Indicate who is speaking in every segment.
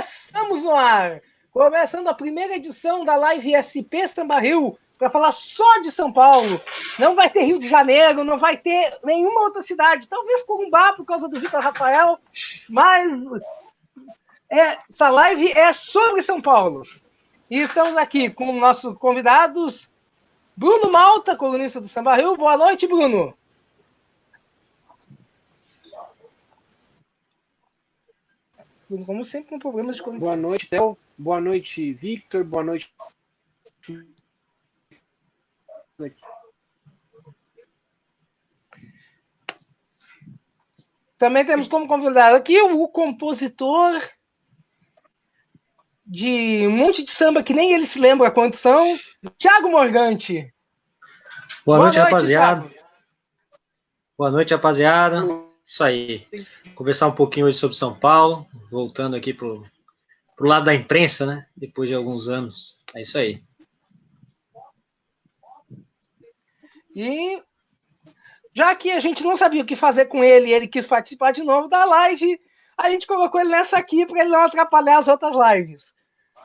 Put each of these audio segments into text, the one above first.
Speaker 1: Estamos no ar, começando a primeira edição da Live SP Samba Rio, para falar só de São Paulo. Não vai ter Rio de Janeiro, não vai ter nenhuma outra cidade, talvez Corumbá por causa do Vitor Rafael, mas essa live é sobre São Paulo. E estamos aqui com nossos convidados, Bruno Malta, colunista do Samba Rio. Boa noite, Bruno. Como sempre, com problemas de conexão.
Speaker 2: Boa noite, Theo. Boa noite, Victor. Boa noite.
Speaker 1: Também temos como convidado aqui o compositor de um monte de samba que nem ele se lembra quantos são, Thiago Morgante.
Speaker 3: Boa noite, rapaziada. Thiago. Boa noite, rapaziada. Isso aí. Conversar um pouquinho hoje sobre São Paulo, voltando aqui pro lado da imprensa, né? Depois de alguns anos. É isso aí.
Speaker 1: E já que a gente não sabia o que fazer com ele e ele quis participar de novo da live, a gente colocou ele nessa aqui para ele não atrapalhar as outras lives.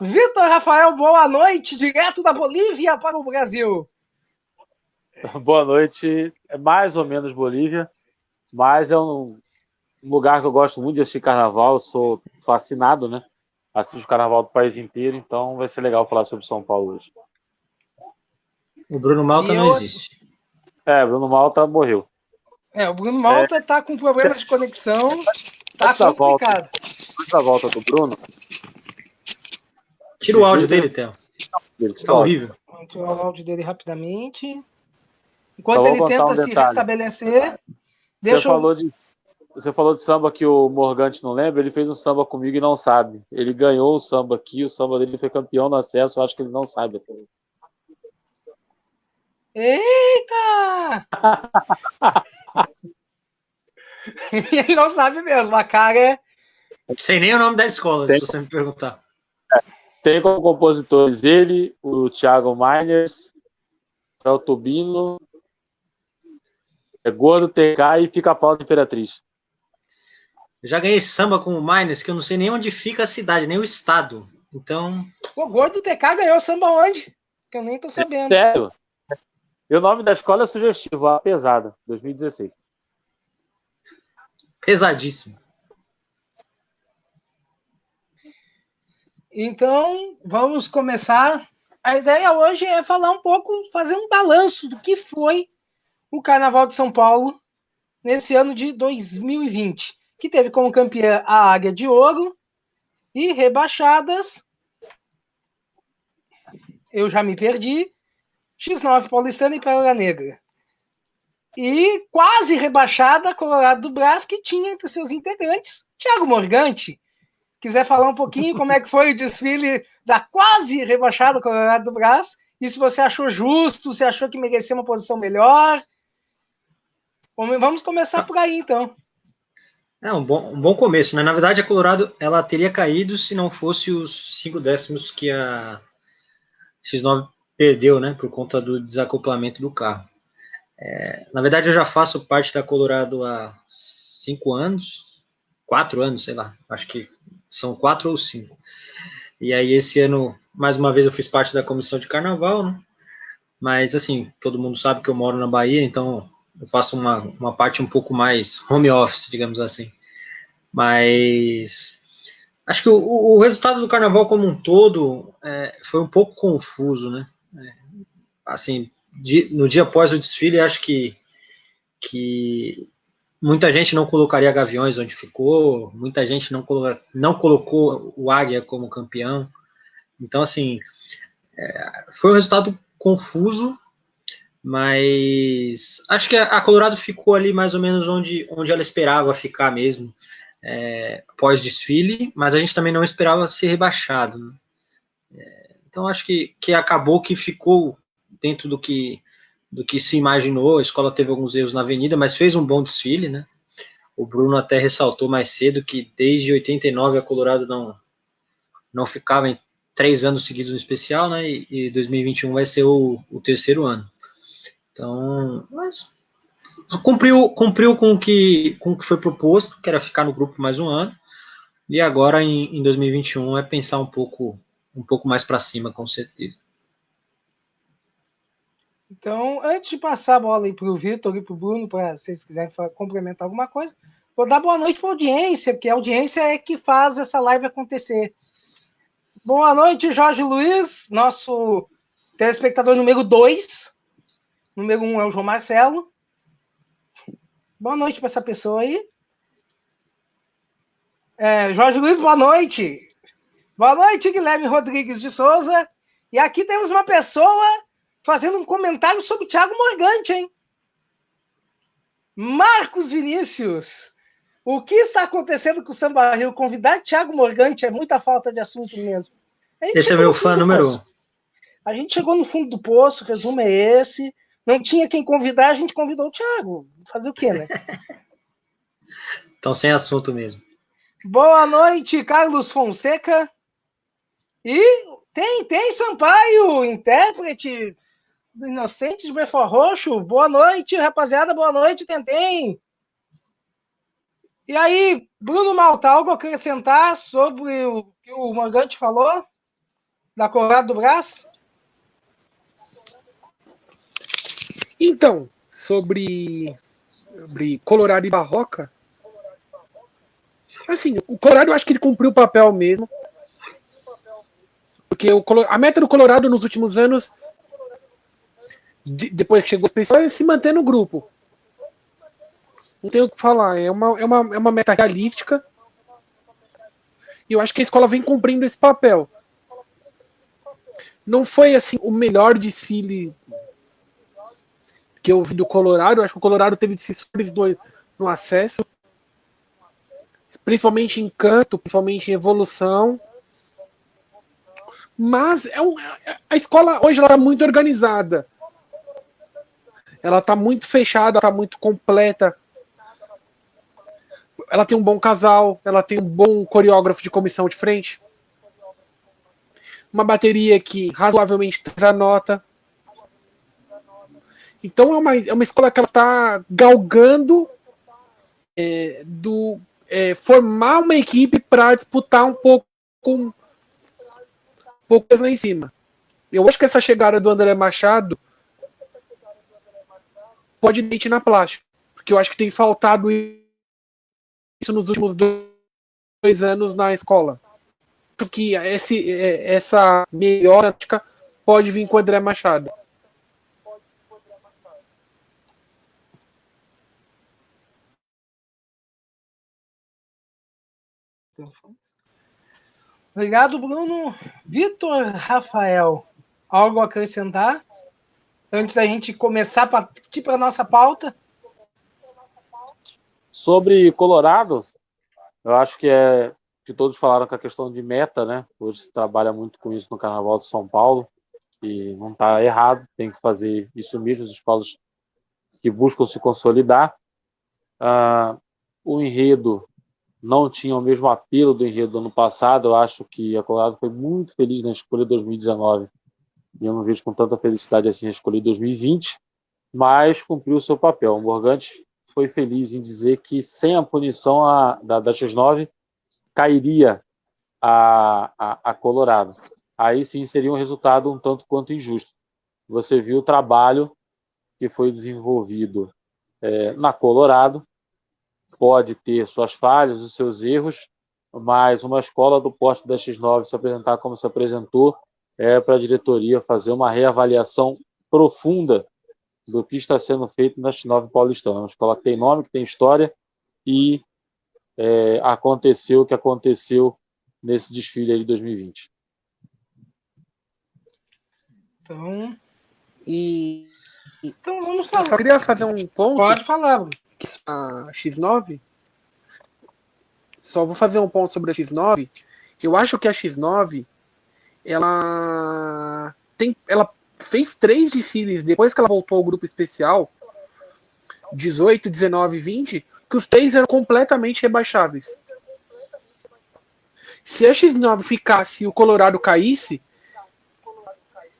Speaker 1: Vitor Rafael, boa noite, direto da Bolívia para o Brasil.
Speaker 4: Boa noite. É mais ou menos Bolívia, mas é um lugar que eu gosto muito de assistir carnaval. Eu sou fascinado, né? Assisto carnaval do país inteiro, então vai ser legal falar sobre São Paulo hoje.
Speaker 3: O Bruno Malta não existe.
Speaker 4: Bruno Malta morreu.
Speaker 1: O Bruno Malta tá com problemas de conexão, tá complicado.
Speaker 4: Antes da volta do Bruno...
Speaker 3: Tira o áudio dele, Theo. Tá horrível.
Speaker 1: Vamos tirar o áudio dele rapidamente. Enquanto ele tenta se restabelecer...
Speaker 4: Você falou de samba que o Morgante não lembra, ele fez um samba comigo e não sabe. Ele ganhou o samba aqui, o samba dele foi campeão no acesso, eu acho que ele não sabe.
Speaker 1: Eita! Ele não sabe mesmo, a cara é...
Speaker 3: Sei nem o nome da escola, se você me perguntar.
Speaker 4: Tem como compositores ele, o Thiago Miners, o Tubino, Gordo, TK e Pica-Pau da Imperatriz.
Speaker 3: Eu já ganhei samba com o Miners, que eu não sei nem onde fica a cidade, nem o estado. Então...
Speaker 1: O Gordo TK ganhou samba onde? Que eu nem tô sabendo.
Speaker 4: Sério? E o nome da escola é sugestivo, a Pesada, 2016.
Speaker 3: Pesadíssimo.
Speaker 1: Então, vamos começar. A ideia hoje é falar um pouco, fazer um balanço do que foi o Carnaval de São Paulo nesse ano de 2020, que teve como campeã a Águia de Ouro e rebaixadas, eu já me perdi, X9 Paulistana e Pérola Negra. E quase rebaixada, Colorado do Brás, que tinha entre seus integrantes Thiago Morgante. Quiser falar um pouquinho como é que foi o desfile da quase rebaixada Colorado do Brás, e se você achou justo, se achou que merecia uma posição melhor. Vamos começar por aí, então.
Speaker 3: É um bom começo, né? Na verdade, a Colorado ela teria caído se não fosse os 5 décimos que a X9 perdeu, né? Por conta do desacoplamento do carro. Na verdade, eu já faço parte da Colorado há 5 anos, 4 anos, sei lá. Acho que são 4 ou 5. E aí, esse ano, mais uma vez, eu fiz parte da comissão de carnaval, né? Mas, assim, todo mundo sabe que eu moro na Bahia, então eu faço uma parte um pouco mais home office, digamos assim. Mas acho que o resultado do carnaval como um todo foi um pouco confuso, né? Assim, no dia após o desfile, acho que muita gente não colocaria Gaviões onde ficou, muita gente não colocou o Águia como campeão. Então, assim, foi um resultado confuso, mas acho que a Colorado ficou ali mais ou menos onde ela esperava ficar mesmo, pós-desfile, mas a gente também não esperava ser rebaixado, né? Então acho que acabou que ficou dentro do que se imaginou. A escola teve alguns erros na avenida, mas fez um bom desfile, né? O Bruno até ressaltou mais cedo que desde 89 a Colorado não ficava em 3 anos seguidos no especial, né? E 2021 vai ser o terceiro ano. Então, mas cumpriu com o que foi proposto, que era ficar no grupo mais um ano. E agora, em 2021, é pensar um pouco mais para cima, com certeza.
Speaker 1: Então, antes de passar a bola para o Vitor e para o Bruno, para se vocês quiserem complementar alguma coisa, vou dar boa noite para a audiência, porque a audiência é que faz essa live acontecer. Boa noite, Jorge Luiz, nosso telespectador número 2. Número 1 é o João Marcelo. Boa noite para essa pessoa aí. Jorge Luiz, boa noite. Boa noite, Guilherme Rodrigues de Souza. E aqui temos uma pessoa fazendo um comentário sobre o Thiago Morgante, hein? Marcos Vinícius. O que está acontecendo com o Samba Rio? Convidar Thiago Morgante é muita falta de assunto mesmo.
Speaker 3: Esse é meu fã número 1.
Speaker 1: A gente chegou no fundo do poço, o resumo é esse. Não tinha quem convidar, a gente convidou o Thiago. Fazer o quê, né?
Speaker 3: Então, sem assunto mesmo.
Speaker 1: Boa noite, Carlos Fonseca. E tem Sampaio, intérprete do Inocentes de Belfort Roxo. Boa noite, rapaziada. Boa noite, Tentem. E aí, Bruno Malta, algo a acrescentar sobre o que o Morgante falou? Da Colorado do Brás?
Speaker 2: Então, sobre Colorado e Barroca, assim, o Colorado eu acho que ele cumpriu o papel mesmo. Porque a meta do Colorado nos últimos anos, depois que chegou o especial, é se manter no grupo. Não tenho o que falar, é uma meta realística. E eu acho que a escola vem cumprindo esse papel. Não foi assim o melhor desfile que eu vi do Colorado. Eu acho que o Colorado teve decisões no acesso, principalmente em canto, principalmente em evolução. Mas a escola hoje ela está muito organizada. Ela está muito fechada, está muito completa. Ela tem um bom casal, ela tem um bom coreógrafo de comissão de frente. Uma bateria que razoavelmente traz a nota. Então é uma escola que ela está galgando formar uma equipe para disputar um pouco lá em cima. Eu acho que essa chegada do André Machado pode deitar na plástica, porque eu acho que tem faltado isso nos últimos 2 anos na escola. Acho que essa melhora pode vir com o André Machado.
Speaker 1: Obrigado, Bruno. Vitor Rafael, algo a acrescentar? Antes da gente começar a partir para a nossa pauta.
Speaker 4: Sobre Colorado, eu acho que todos falaram com a questão de meta, né? Hoje se trabalha muito com isso no Carnaval de São Paulo e não está errado, tem que fazer isso mesmo, as escolas que buscam se consolidar. O enredo não tinha o mesmo apelo do enredo do ano passado. Eu acho que a Colorado foi muito feliz na escolha de 2019 e eu não vejo com tanta felicidade assim a escolha de 2020, mas cumpriu o seu papel. O Morgante foi feliz em dizer que sem a punição da X9 cairia a Colorado. Aí sim seria um resultado um tanto quanto injusto. Você viu o trabalho que foi desenvolvido na Colorado, pode ter suas falhas, os seus erros, mas uma escola do porte da X9 se apresentar como se apresentou, para a diretoria fazer uma reavaliação profunda do que está sendo feito na X9 Paulistana. Uma escola que tem nome, que tem história, e aconteceu o que aconteceu nesse desfile aí de 2020.
Speaker 1: Então vamos falar.
Speaker 2: Eu só queria fazer um ponto.
Speaker 1: Pode falar, Bruno.
Speaker 2: A X9. Só vou fazer um ponto sobre a X9. Eu acho que a X9 ela fez 3 desfiles depois que ela voltou ao grupo especial, 18, 19 e 20, que os 3 eram completamente rebaixáveis. Se a X9 ficasse e o Colorado caísse,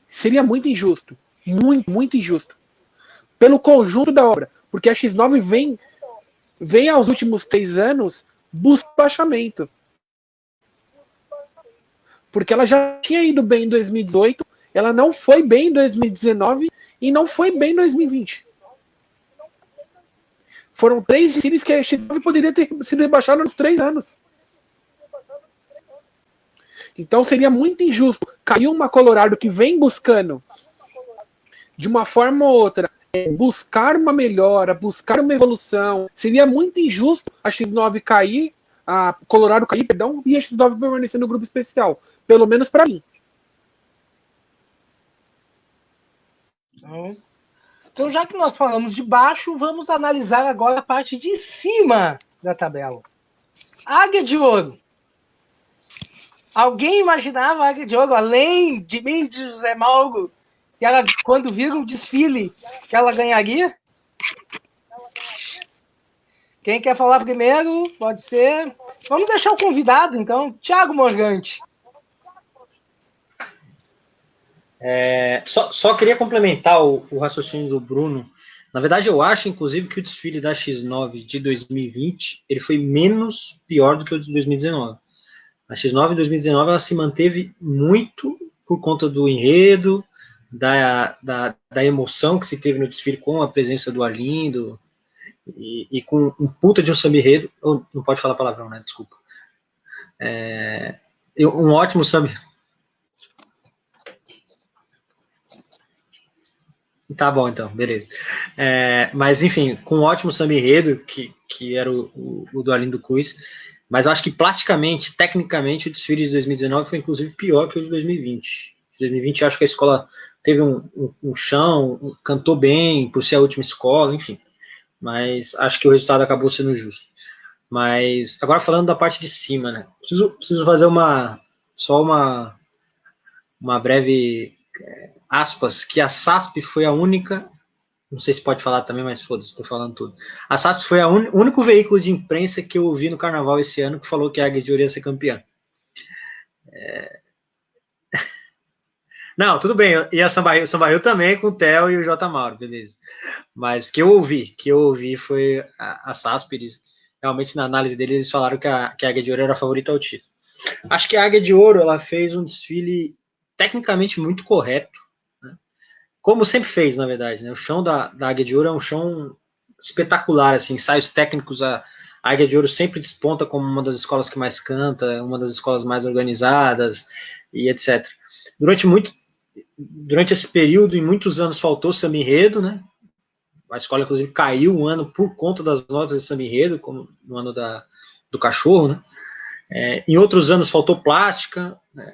Speaker 2: seria muito injusto. Muito, muito injusto. Pelo conjunto da obra. Porque a X9 vem aos últimos 3 anos buscando baixamento. Porque ela já tinha ido bem em 2018, ela não foi bem em 2019 e não foi bem em 2020. Foram 3 desfiles que a X9 poderia ter sido rebaixada nos 3 anos. Então seria muito injusto cair uma Colorado que vem buscando, de uma forma ou outra, buscar uma melhora, buscar uma evolução. Seria muito injusto a X9 cair, a Colorado cair, perdão, e a X9 permanecer no grupo especial. Pelo menos para mim.
Speaker 1: Então, já que nós falamos de baixo, vamos analisar agora a parte de cima da tabela. Águia de Ouro. Alguém imaginava a Águia de Ouro, além de mim, de José Mauro, que ela, quando vira um desfile, que ela ganharia? Quem quer falar primeiro? Pode ser. Vamos deixar o convidado, então. Thiago Morgante.
Speaker 3: Só queria complementar o raciocínio do Bruno. Na verdade, eu acho, inclusive, que o desfile da X9 de 2020 ele foi menos pior do que o de 2019. A X9 em 2019 ela se manteve muito por conta do enredo, da emoção que se teve no desfile com a presença do Arlindo e com um puta de um samba enredo. Não pode falar palavrão, né? Desculpa. Um ótimo samba. Tá bom, então, beleza. Mas, enfim, com um ótimo samba enredo, que era o do Arlindo Cruz, mas eu acho que plasticamente, tecnicamente, o desfile de 2019 foi, inclusive, pior que o de 2020. Em 2020, eu acho que a escola teve um chão, cantou bem, por ser a última escola, enfim. Mas acho que o resultado acabou sendo justo. Mas, agora falando da parte de cima, né? Preciso fazer uma breve... aspas, que a SASP foi a única, não sei se pode falar também, mas foda-se, estou falando tudo. A SASP foi o único veículo de imprensa que eu ouvi no Carnaval esse ano que falou que a Águia de Ouro ia ser campeã. Não, tudo bem, e o Samba Rio também com o Theo e o J. Mauro, beleza. Mas que eu ouvi foi a SASP, eles, realmente na análise deles, eles falaram que a Águia de Ouro era a favorita ao título. Acho que a Águia de Ouro, ela fez um desfile tecnicamente muito correto, como sempre fez, na verdade, né? O chão da Águia de Ouro é um chão espetacular, assim, ensaios técnicos, a Águia de Ouro sempre desponta como uma das escolas que mais canta, uma das escolas mais organizadas, e etc. Durante esse período, em muitos anos, faltou samba enredo, né? A escola, inclusive, caiu um ano por conta das notas de samba enredo, como no ano do cachorro, né? Em outros anos, faltou plástica, né?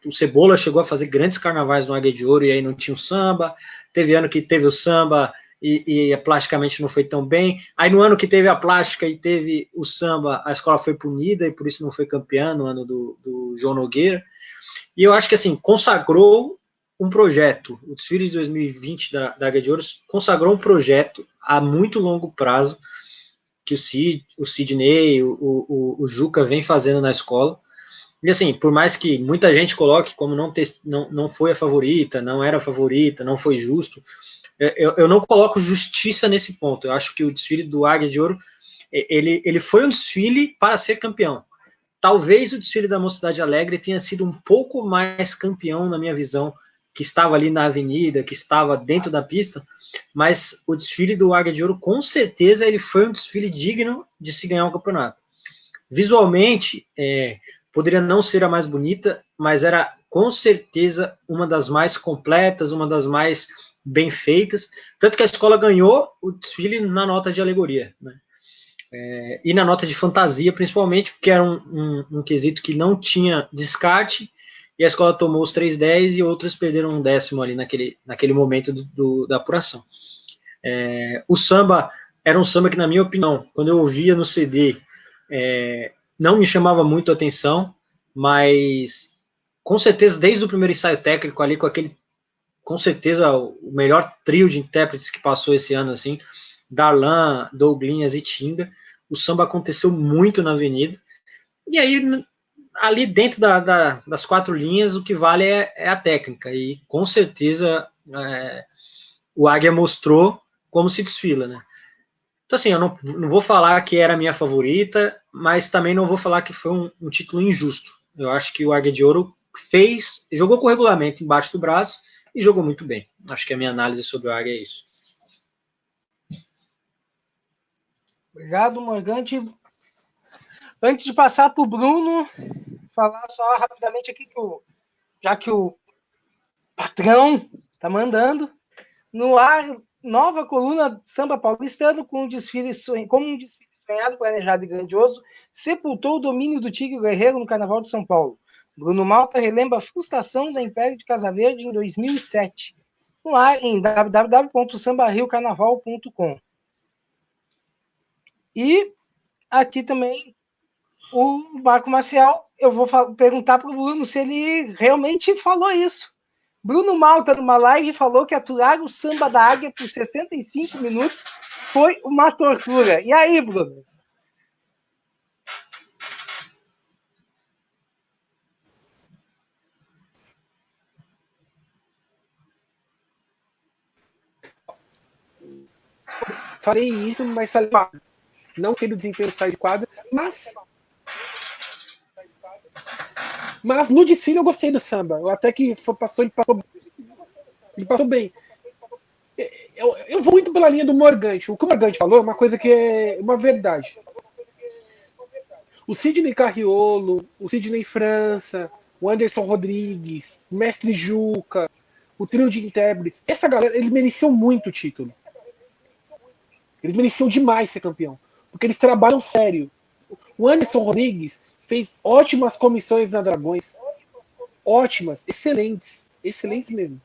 Speaker 3: O Cebola chegou a fazer grandes carnavais no Águia de Ouro e aí não tinha o samba. Teve ano que teve o samba e plasticamente não foi tão bem. Aí no ano que teve a plástica e teve o samba, a escola foi punida e por isso não foi campeã no ano do João Nogueira. E eu acho que assim, consagrou um projeto. O desfile de 2020 da Águia de Ouro consagrou um projeto a muito longo prazo que o Sidney, o Juca vem fazendo na escola. E assim, por mais que muita gente coloque como não foi a favorita, não era a favorita, não foi justo, eu não coloco justiça nesse ponto. Eu acho que o desfile do Águia de Ouro, ele foi um desfile para ser campeão. Talvez o desfile da Mocidade Alegre tenha sido um pouco mais campeão, na minha visão, que estava ali na avenida, que estava dentro da pista, mas o desfile do Águia de Ouro, com certeza, ele foi um desfile digno de se ganhar um campeonato. Visualmente, poderia não ser a mais bonita, mas era com certeza uma das mais completas, uma das mais bem feitas, tanto que a escola ganhou o desfile na nota de alegoria, né? E na nota de fantasia, principalmente, porque era um quesito que não tinha descarte, e a escola tomou os 3/10 e outras perderam um 10º ali naquele momento da apuração. O samba era um samba que, na minha opinião, quando eu ouvia no CD, não me chamava muito a atenção, mas com certeza, desde o primeiro ensaio técnico ali, com certeza, o melhor trio de intérpretes que passou esse ano, assim, Darlan, Douglinhas e Tinga, o samba aconteceu muito na avenida, e aí, ali dentro das 4 linhas, o que vale é a técnica, e com certeza o Águia mostrou como se desfila, né? Então, assim, eu não vou falar que era a minha favorita, mas também não vou falar que foi um título injusto. Eu acho que o Águia de Ouro jogou com regulamento embaixo do braço e jogou muito bem. Acho que a minha análise sobre o Águia é isso.
Speaker 1: Obrigado, Morgante. Antes de passar para o Bruno, falar só rapidamente aqui já que o patrão tá mandando, no ar, nova coluna samba paulistano como um desfile sonhado, planejado e grandioso, sepultou o domínio do Tigre Guerreiro no Carnaval de São Paulo. Bruno Malta relembra a frustração da Império de Casa Verde em 2007. No ar em www.sambarriocarnaval.com. E aqui também o Marco Maciel, eu vou perguntar para o Bruno se ele realmente falou isso. Bruno Malta, numa live, falou que aturar o samba da Águia por 65 minutos foi uma tortura. E aí, Bruno?
Speaker 2: Falei isso, mas falei, não sei do desempenho de sair de quadra, mas no desfile eu gostei do samba. Eu até que ele passou bem. Eu vou muito pela linha do Morgante. O que o Morgante falou é uma coisa que é uma verdade. O Sidney Carriolo, o Sidney França, o Anderson Rodrigues, o Mestre Juca, o trio de intérpretes, essa galera, eles mereciam muito o título. Eles mereciam demais ser campeão. Porque eles trabalham sério. O Anderson Rodrigues fez ótimas comissões na Dragões. Ótimas, excelentes. Excelentes mesmo.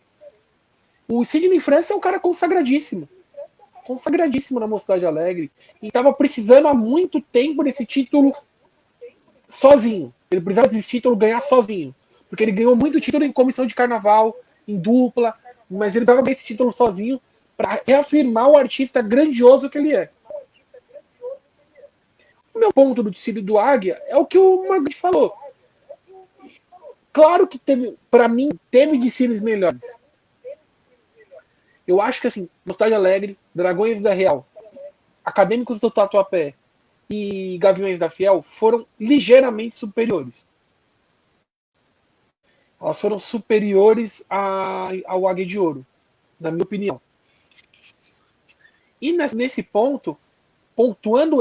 Speaker 2: O Sidney França é um cara consagradíssimo. Consagradíssimo na Mocidade Alegre. E estava precisando há muito tempo desse título sozinho. Ele precisava desse título ganhar sozinho. Porque ele ganhou muito título em comissão de carnaval, em dupla. Mas ele precisava ganhar esse título sozinho para reafirmar o artista grandioso que ele é. O meu ponto do desfile do Águia é o que o Margante falou. Claro que para mim, teve desfiles melhores. Eu acho que assim, Mocidade Alegre, Dragões da Real, Acadêmicos do Tatuapé e Gaviões da Fiel foram ligeiramente superiores. Elas foram superiores ao Águia de Ouro, na minha opinião. E nesse ponto, pontuando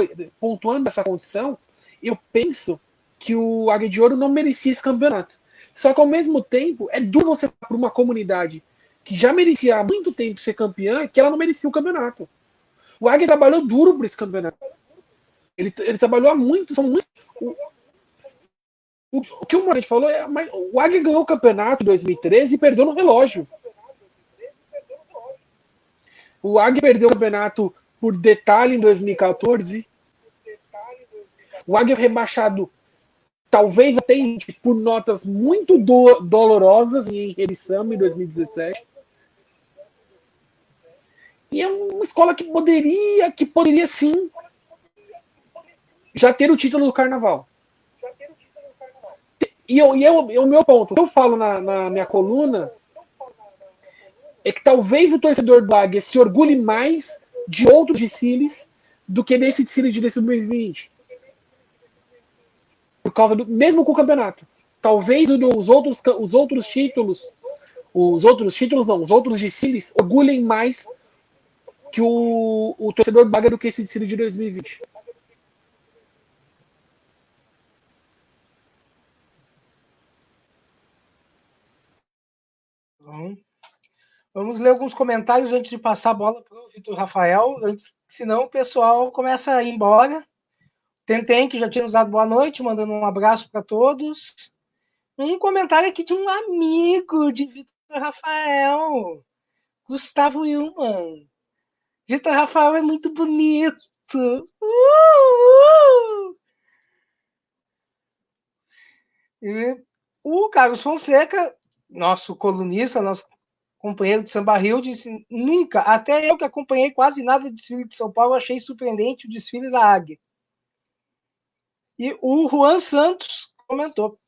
Speaker 2: essa condição, eu penso que o Águia de Ouro não merecia esse campeonato. Só que ao mesmo tempo, é duro você para uma comunidade que já merecia há muito tempo ser campeã, que ela não merecia o campeonato. O Águia trabalhou duro por esse campeonato. Ele trabalhou há muito. O que o Morgante falou é, mas o Águia ganhou o campeonato em 2013 e perdeu no relógio. O Águia perdeu o campeonato por detalhe em 2014. O Águia rebaixado, talvez até por notas muito dolorosas em Erisama em 2017. E é uma escola que poderia sim já ter o título do Carnaval. E o meu ponto, o que eu falo na minha coluna é que talvez o torcedor do Águia se orgulhe mais de outros desfiles do que desse desfile de 2020. Por causa mesmo com o campeonato. Talvez os outros desfiles orgulhem mais que o torcedor do Águia do que esse desfile de 2020.
Speaker 1: Vamos ler alguns comentários antes de passar a bola para o Vitor Rafael, senão o pessoal começa a ir embora. Tentem, que já tinha nos dado boa noite, mandando um abraço para todos. Um comentário aqui de um amigo de Vitor Rafael, Gustavo Wilman. Vitor Rafael é muito bonito. E o Carlos Fonseca, nosso colunista, nosso companheiro de Samba Rio, disse: nunca, até eu que acompanhei quase nada de desfile de São Paulo, achei surpreendente o desfile da Águia. E o Juan Santos comentou: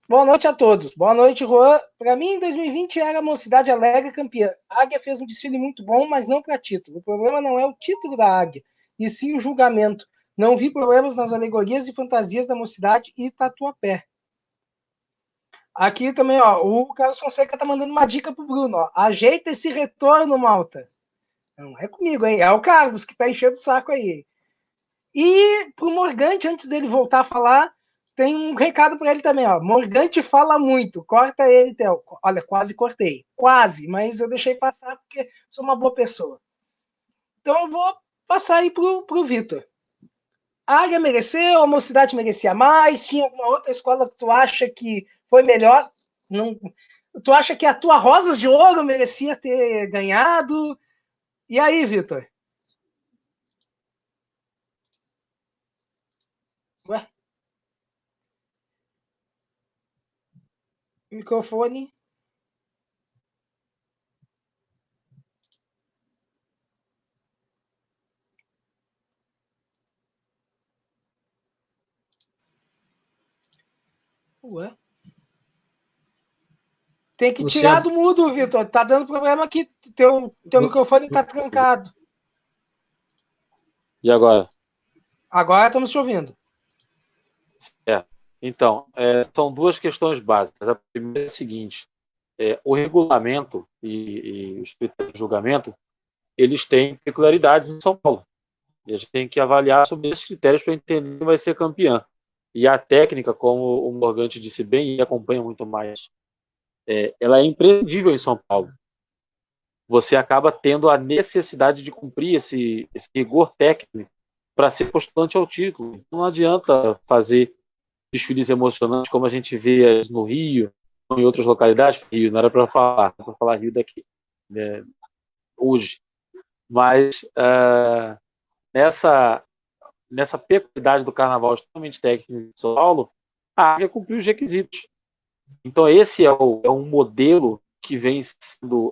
Speaker 1: boa noite a todos. Boa noite, Juan. Para mim, em 2020 era a Mocidade Alegre campeã. A Águia fez um desfile muito bom, mas não para título. O problema não é o título da Águia, e sim o julgamento. Não vi problemas nas alegorias e fantasias da Mocidade e Tatuapé. Aqui também, ó, o Carlos Fonseca tá mandando uma dica pro Bruno, ó. Ajeita esse retorno, Malta. Não é comigo, hein? É o Carlos que tá enchendo o saco aí. E pro Morgante, antes dele voltar a falar, tem um recado para ele também, ó. Morgante fala muito, corta ele, Theo. Olha, quase cortei. Quase, mas eu deixei passar porque sou uma boa pessoa. Então eu vou passar aí pro Vitor. A Águia mereceu, a Mocidade merecia mais, tinha alguma outra escola que tu acha que foi melhor? Não, tu acha que a tua Rosas de Ouro merecia ter ganhado? E aí, Vitor? Ué? Microfone? Ué? Tem que tirar do mudo, Vitor. Tá dando problema aqui. Teu microfone tá trancado.
Speaker 4: E agora?
Speaker 1: Agora estamos te ouvindo.
Speaker 4: Então, são duas questões básicas. A primeira é a seguinte: o regulamento e os critérios de julgamento, eles têm peculiaridades em São Paulo. E a gente tem que avaliar sobre esses critérios para entender quem vai ser campeão. E a técnica, como o Morgante disse bem, e acompanha muito mais, ela é imprescindível em São Paulo. Você acaba tendo a necessidade de cumprir esse rigor técnico para ser postulante ao título. Não adianta fazer desfiles emocionantes como a gente vê no Rio, ou em outras localidades. Rio, não era para falar Rio daqui, né, hoje. Mas nessa peculiaridade do carnaval extremamente técnico de São Paulo, a Águia cumpriu os requisitos. Então esse é um modelo que vem sendo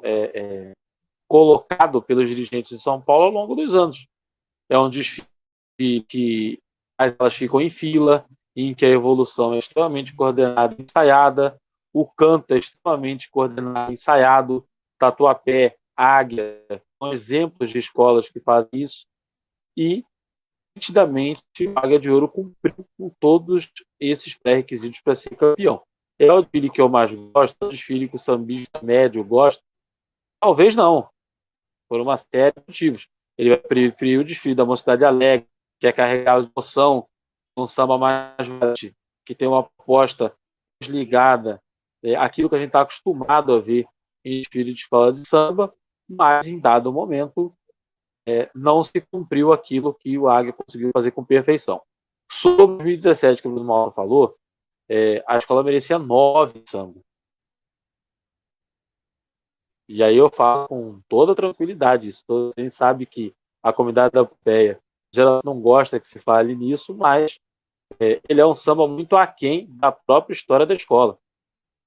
Speaker 4: colocado pelos dirigentes de São Paulo ao longo dos anos. É um desfile que elas ficam em fila, em que a evolução é extremamente coordenada e ensaiada, o canto é extremamente coordenado e ensaiado, Tatuapé, Águia, são exemplos de escolas que fazem isso, e nitidamente a Águia de Ouro cumpriu com todos esses pré-requisitos para ser campeão. É o desfile que eu mais gosto, é o desfile que o sambista médio gosta? Talvez não, por uma série de motivos. Ele vai preferir o desfile da Mocidade Alegre, que é carregado de emoção, um samba mais forte, que tem uma proposta ligada àquilo que a gente está acostumado a ver em desfile de escola de samba, mas em dado momento não se cumpriu aquilo que o Águia conseguiu fazer com perfeição. Sobre 2017, que o Bruno Malta falou, a escola merecia 9 samba. E aí eu falo com toda tranquilidade isso. A gente sabe que a comunidade da Pompeia geralmente não gosta que se fale nisso, mas ele é um samba muito aquém da própria história da escola.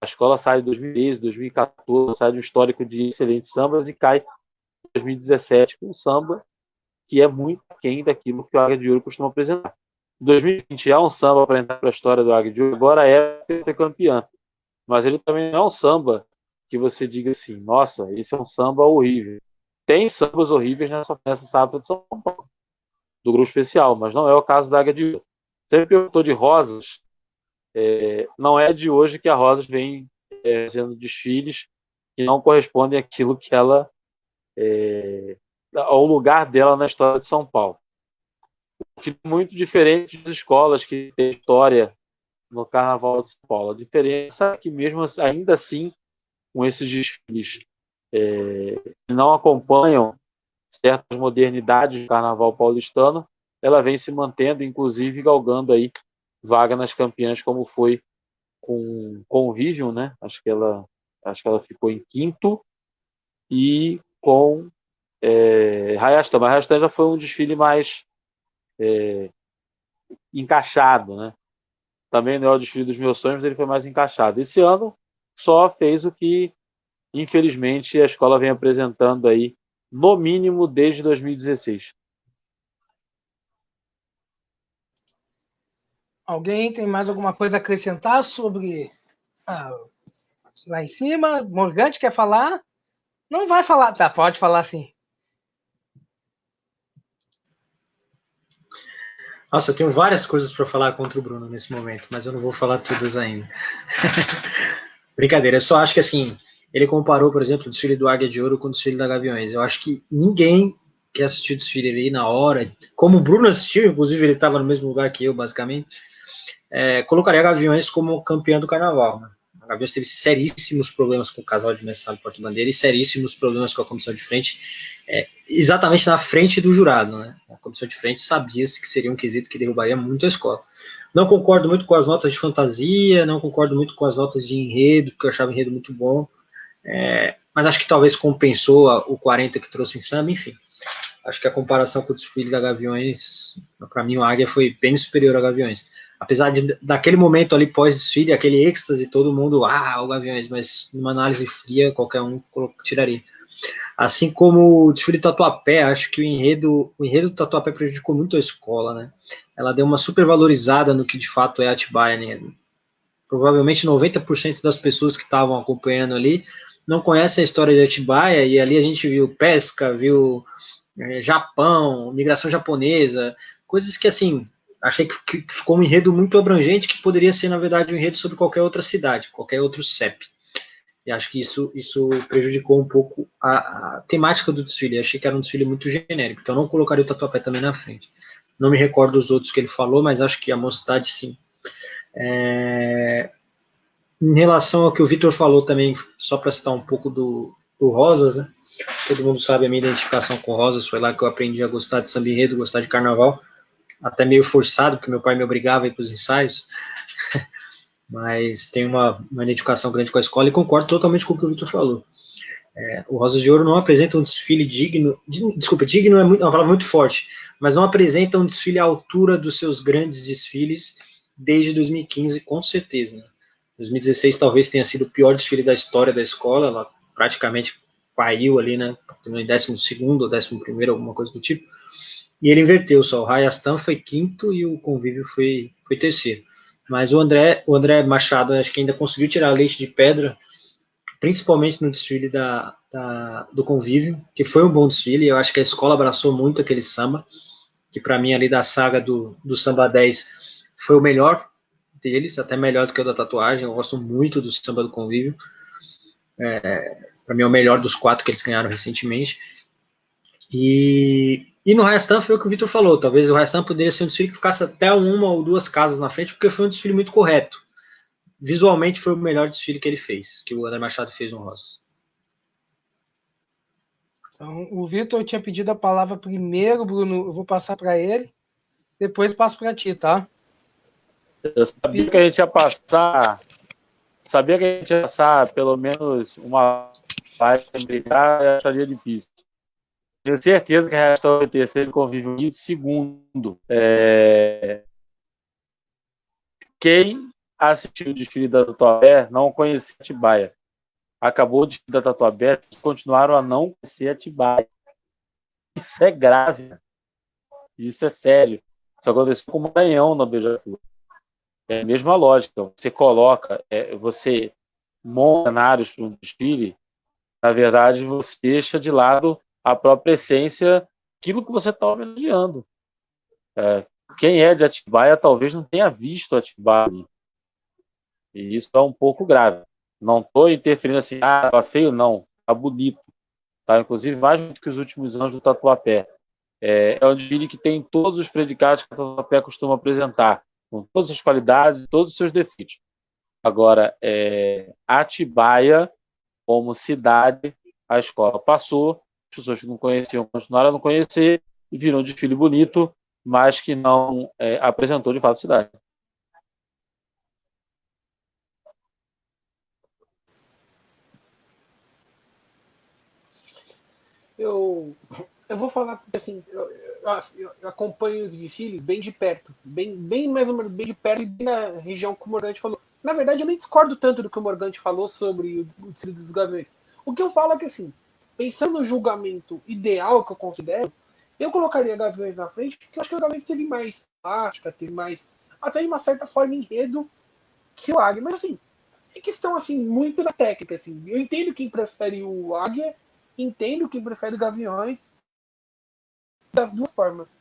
Speaker 4: A escola sai em 2013, 2014, sai de um histórico de excelentes sambas e cai em 2017 com um samba que é muito aquém daquilo que o Águia de Ouro costuma apresentar. 2020 é um samba para entrar para a história do Águia de Ouro, agora é ser campeã. Mas ele também não é um samba que você diga assim, nossa, esse é um samba horrível. Tem sambas horríveis nessa safra de São Paulo, do grupo especial, mas não é o caso da Águia de Ouro. Sempre perguntou de Rosas, não é de hoje que a Rosas vem fazendo desfiles que não correspondem àquilo que ela ao lugar dela na história de São Paulo. Que é muito diferente das escolas que têm história no Carnaval de São Paulo. A diferença é que mesmo ainda assim, com esses desfiles que não acompanham certas modernidades do Carnaval paulistano, ela vem se mantendo, inclusive galgando aí vaga nas campeãs, como foi com Convivium, né? Acho que ela ficou em quinto, e com Rayastan. Mas Rayastan já foi um desfile mais encaixado, né? Também não é o desfile dos meus sonhos, mas ele foi mais encaixado. Esse ano só fez o que, infelizmente, a escola vem apresentando aí, no mínimo, desde 2016.
Speaker 1: Alguém tem mais alguma coisa a acrescentar sobre lá em cima? Morgante quer falar? Não vai falar. Tá, pode falar sim.
Speaker 3: Nossa, eu tenho várias coisas para falar contra o Bruno nesse momento, mas eu não vou falar todas ainda. Brincadeira, eu só acho que assim, ele comparou, por exemplo, o desfile do Águia de Ouro com o desfile da Gaviões. Eu acho que ninguém que assistiu o desfile ali na hora, como o Bruno assistiu, inclusive ele estava no mesmo lugar que eu, basicamente, colocaria a Gaviões como campeã do carnaval. Né? A Gaviões teve seríssimos problemas com o casal de mestre do porta-bandeira e seríssimos problemas com a comissão de frente, exatamente na frente do jurado. Né? A comissão de frente sabia-se que seria um quesito que derrubaria muito a escola. Não concordo muito com as notas de fantasia, não concordo muito com as notas de enredo, porque eu achava o enredo muito bom, mas acho que talvez compensou o 40 que trouxe em samba, enfim. Acho que a comparação com o desfile da Gaviões, para mim o Águia foi bem superior a Gaviões. Apesar daquele momento ali pós-desfile, aquele êxtase, todo mundo, o Gaviões, mas numa análise fria, qualquer um tiraria. Assim como o desfile do Tatuapé, acho que o enredo do Tatuapé prejudicou muito a escola, né? Ela deu uma supervalorizada no que de fato é Atibaia, né? Provavelmente 90% das pessoas que estavam acompanhando ali não conhecem a história de Atibaia, e ali a gente viu pesca, viu Japão, migração japonesa, coisas que, assim, achei que ficou um enredo muito abrangente, que poderia ser, na verdade, um enredo sobre qualquer outra cidade, qualquer outro CEP. E acho que isso prejudicou um pouco a temática do desfile. Achei que era um desfile muito genérico, então não colocaria o Tatuapé também na frente. Não me recordo dos outros que ele falou, mas acho que a Mocidade, sim. Em relação ao que o Vitor falou também, só para citar um pouco do Rosas, né? Todo mundo sabe a minha identificação com Rosas, foi lá que eu aprendi a gostar de samba enredo, gostar de carnaval, até meio forçado, porque meu pai me obrigava a ir para os ensaios, mas tenho uma identificação grande com a escola e concordo totalmente com o que o Vitor falou. O Rosas de Ouro não apresenta um desfile digno, digno é uma palavra muito forte, mas não apresenta um desfile à altura dos seus grandes desfiles desde 2015, com certeza. Né? 2016 talvez tenha sido o pior desfile da história da escola, ela praticamente caiu ali, né, em 12º ou 11º, alguma coisa do tipo, e ele inverteu só, o Rayastan foi quinto e o Convívio foi terceiro. Mas o André Machado acho que ainda conseguiu tirar leite de pedra, principalmente no desfile do Convívio, que foi um bom desfile, eu acho que a escola abraçou muito aquele samba, que para mim ali da saga do Samba 10 foi o melhor deles, até melhor do que o da Tatuagem, eu gosto muito do samba do Convívio, para mim é o melhor dos 4 que eles ganharam recentemente, e no Rayastan foi o que o Vitor falou, talvez o Rayastan poderia ser um desfile que ficasse até uma ou duas casas na frente, porque foi um desfile muito correto, visualmente foi o melhor desfile que ele fez, que o André Machado fez no Rosas.
Speaker 1: Então, o Vitor tinha pedido a palavra primeiro, Bruno, eu vou passar para ele, depois passo para ti, tá?
Speaker 4: Eu sabia que a gente ia passar, pelo menos uma live sem brigar, eu acharia difícil. Tenho certeza que a Restaurantes em terceiro, Convívio em segundo. Quem assistiu o desfile da Tatuapé não conhecia Atibaia. Acabou o desfile da Tatuapé e continuaram a não conhecer Atibaia. Isso é grave. Isso é sério. Isso aconteceu com o Maranhão na Beija-Flor. É a mesma lógica. Você coloca, você monta cenários para um desfile, na verdade, você deixa de lado a própria essência, aquilo que você está homenageando. Quem é de Atibaia talvez não tenha visto Atibaia. E isso é um pouco grave. Não estou interferindo assim, tá feio, não. Tá bonito. Tá, inclusive, mais do que os últimos anos do Tatuapé. É um desfile que tem todos os predicados que a Tatuapé costuma apresentar, com todas as qualidades, todos os seus defeitos. Agora, Atibaia, como cidade, a escola passou, as pessoas que não conheciam continuaram a não conhecer e virou um desfile bonito, mas que não apresentou de fato a cidade.
Speaker 2: Eu vou falar porque assim, eu acompanho os desfiles bem de perto, bem mais ou menos bem de perto e bem na região que o Morgante falou. Na verdade, eu nem discordo tanto do que o Morgante falou sobre o desfile dos Gaviões. O que eu falo é que assim, pensando no julgamento ideal que eu considero, eu colocaria Gaviões na frente porque eu acho que o Gaviões teve mais plástica, teve mais, até de uma certa forma, enredo que o Águia. Mas assim, é questão assim, muito na técnica. Assim. Eu entendo quem prefere o Águia, entendo quem prefere Gaviões, das duas formas.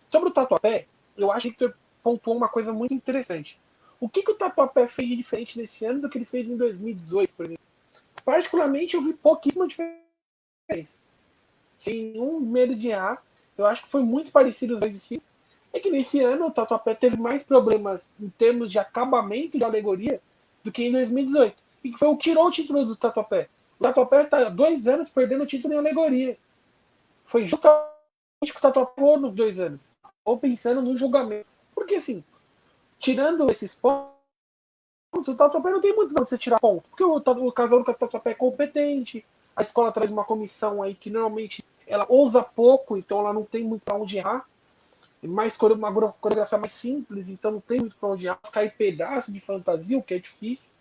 Speaker 2: Sobre o Tatuapé, eu acho que o Victor pontuou uma coisa muito interessante. O que o Tatuapé fez de diferente nesse ano do que ele fez em 2018, por exemplo? Particularmente, eu vi pouquíssima diferença. Sem nenhum medo de errar. Eu acho que foi muito parecido os exercícios. É que nesse ano o Tatuapé teve mais problemas em termos de acabamento de alegoria do que em 2018. E que foi o que tirou o título do Tatuapé. O Tatuapé está há 2 anos perdendo o título em alegoria. Foi justamente o que o Tatuapé errou nos 2 anos. Ou pensando no julgamento. Porque assim, tirando esses pontos, o Tatuapé não tem muito pra você tirar ponto. Porque o casal do Tatuapé é competente, a escola traz uma comissão aí que normalmente ela ousa pouco, então ela não tem muito pra onde errar. Mais uma coreografia mais simples, então não tem muito pra onde errar. Cair pedaço de fantasia, o que é difícil.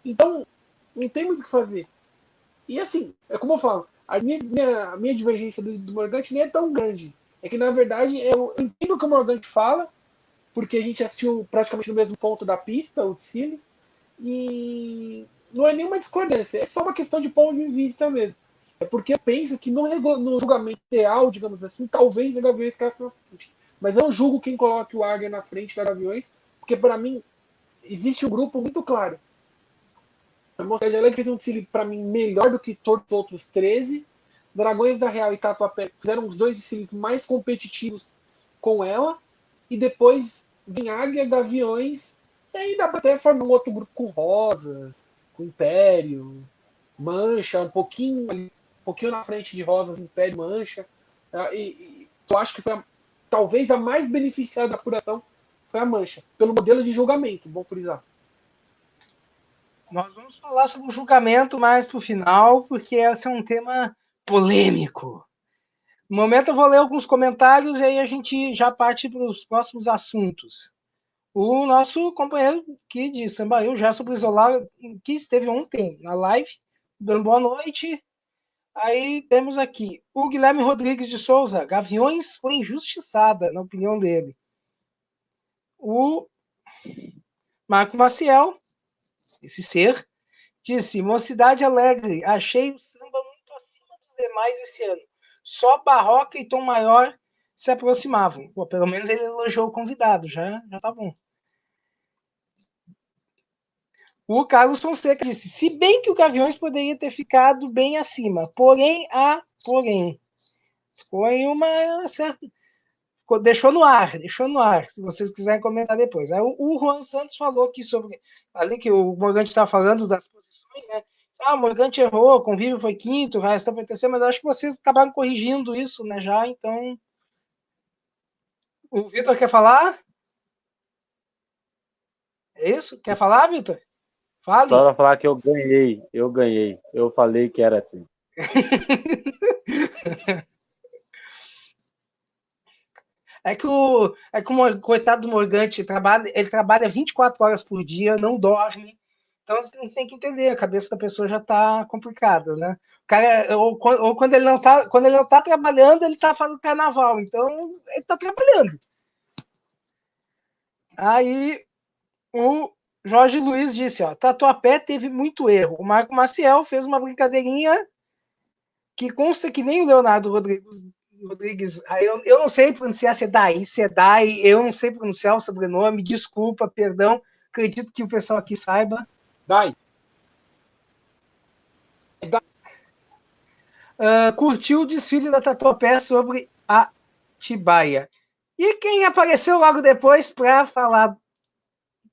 Speaker 2: Então, não tem muito o que fazer. E assim, é como eu falo, a minha divergência do Morgante nem é tão grande. É que, na verdade, eu entendo o que o Morgante fala, porque a gente assistiu praticamente no mesmo ponto da pista, o Tsili, e não é nenhuma discordância, é só uma questão de ponto de vista mesmo. É porque eu penso que no julgamento ideal, digamos assim, talvez a Gaviões caia na frente. Mas eu não julgo quem coloque o Águia na frente da Gaviões, porque para mim existe um grupo muito claro. A Mocidade Alegre fez um desfile para mim melhor do que todos os outros 13. Dragões da Real e Tatuapé fizeram os 2 desfiles mais competitivos com ela. E depois vem Águia, Gaviões. E aí dá para até formar um outro grupo com Rosas, com Império, Mancha, um pouquinho na frente de Rosas, Império, Mancha. Eu acho que foi talvez a mais beneficiada da apuração foi a Mancha, pelo modelo de julgamento, vou frisar.
Speaker 1: Nós vamos falar sobre o julgamento mais para o final, porque esse é um tema polêmico. No momento eu vou ler alguns comentários e aí a gente já parte para os próximos assuntos. O nosso companheiro aqui de Sambaio, Gerson Brizola, que esteve ontem na live, dando boa noite. Aí temos aqui o Guilherme Rodrigues de Souza. Gaviões foi injustiçada, na opinião dele. O Marco Maciel, esse ser, disse: Mocidade Alegre, achei o samba muito acima dos demais esse ano. Só Barroca e Tom Maior se aproximavam. Pô, pelo menos ele elogiou o convidado, já tá bom. O Carlos Fonseca disse: se bem que o Gaviões poderia ter ficado bem acima, porém, ficou em uma certa. Deixou no ar, se vocês quiserem comentar depois. Aí o Juan Santos falou aqui sobre. Ali que o Morgante estava falando das posições, né? O Morgante errou, Convívio foi quinto, o Restão foi terceiro, mas acho que vocês acabaram corrigindo isso, né? Já, então. O Vitor quer falar? É isso? Quer falar, Vitor? Fale.
Speaker 4: Só pra falar que eu ganhei. Eu falei que era assim.
Speaker 1: É que o coitado do Morgante ele trabalha 24 horas por dia, não dorme. Então você tem que entender, a cabeça da pessoa já está complicada, né? O cara, ou quando ele não tá trabalhando, ele está fazendo carnaval. Então ele está trabalhando. Aí o Jorge Luiz disse, ó, Tatuapé teve muito erro. O Marco Maciel fez uma brincadeirinha que consta que nem o Leonardo Rodrigues, eu não sei pronunciar Sedai, eu não sei pronunciar o sobrenome, desculpa, perdão, acredito que o pessoal aqui saiba.
Speaker 2: Dai.
Speaker 1: Curtiu o desfile da Tatuapé sobre a Tibaia. E quem apareceu logo depois para falar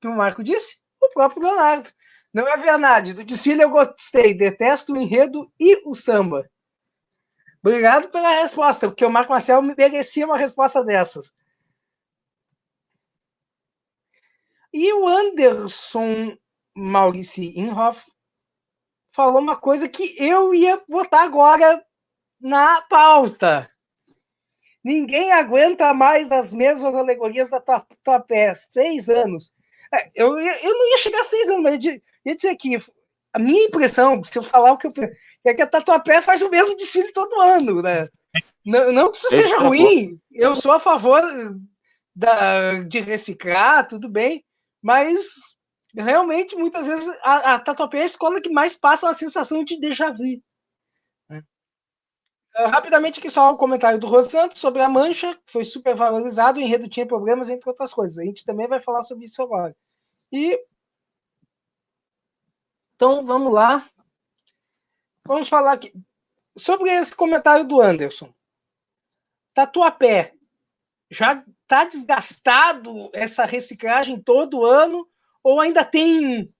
Speaker 1: que o Marco disse? O próprio Leonardo. Não é verdade, do desfile eu gostei, detesto o enredo e o samba. Obrigado pela resposta, porque o Marco Marcel merecia uma resposta dessas. E o Anderson Maurici Inhoff falou uma coisa que eu ia botar agora na pauta. Ninguém aguenta mais as mesmas alegorias da Tatuapé. 6 anos. Eu não ia chegar a 6 anos, mas eu ia dizer que a minha impressão, se eu falar o que eu penso, é que a Tatuapé faz o mesmo desfile todo ano, né? Não que isso seja ruim, eu sou a favor de reciclar, tudo bem, mas realmente, muitas vezes, a Tatuapé é a escola que mais passa a sensação de déjà vu. Rapidamente aqui só um comentário do Rô Santos sobre a Mancha, que foi super valorizado, o enredo tinha problemas, entre outras coisas. A gente também vai falar sobre isso agora. E então vamos lá. Vamos falar aqui sobre esse comentário do Anderson. Tatuapé já está desgastado essa reciclagem todo ano ou ainda tem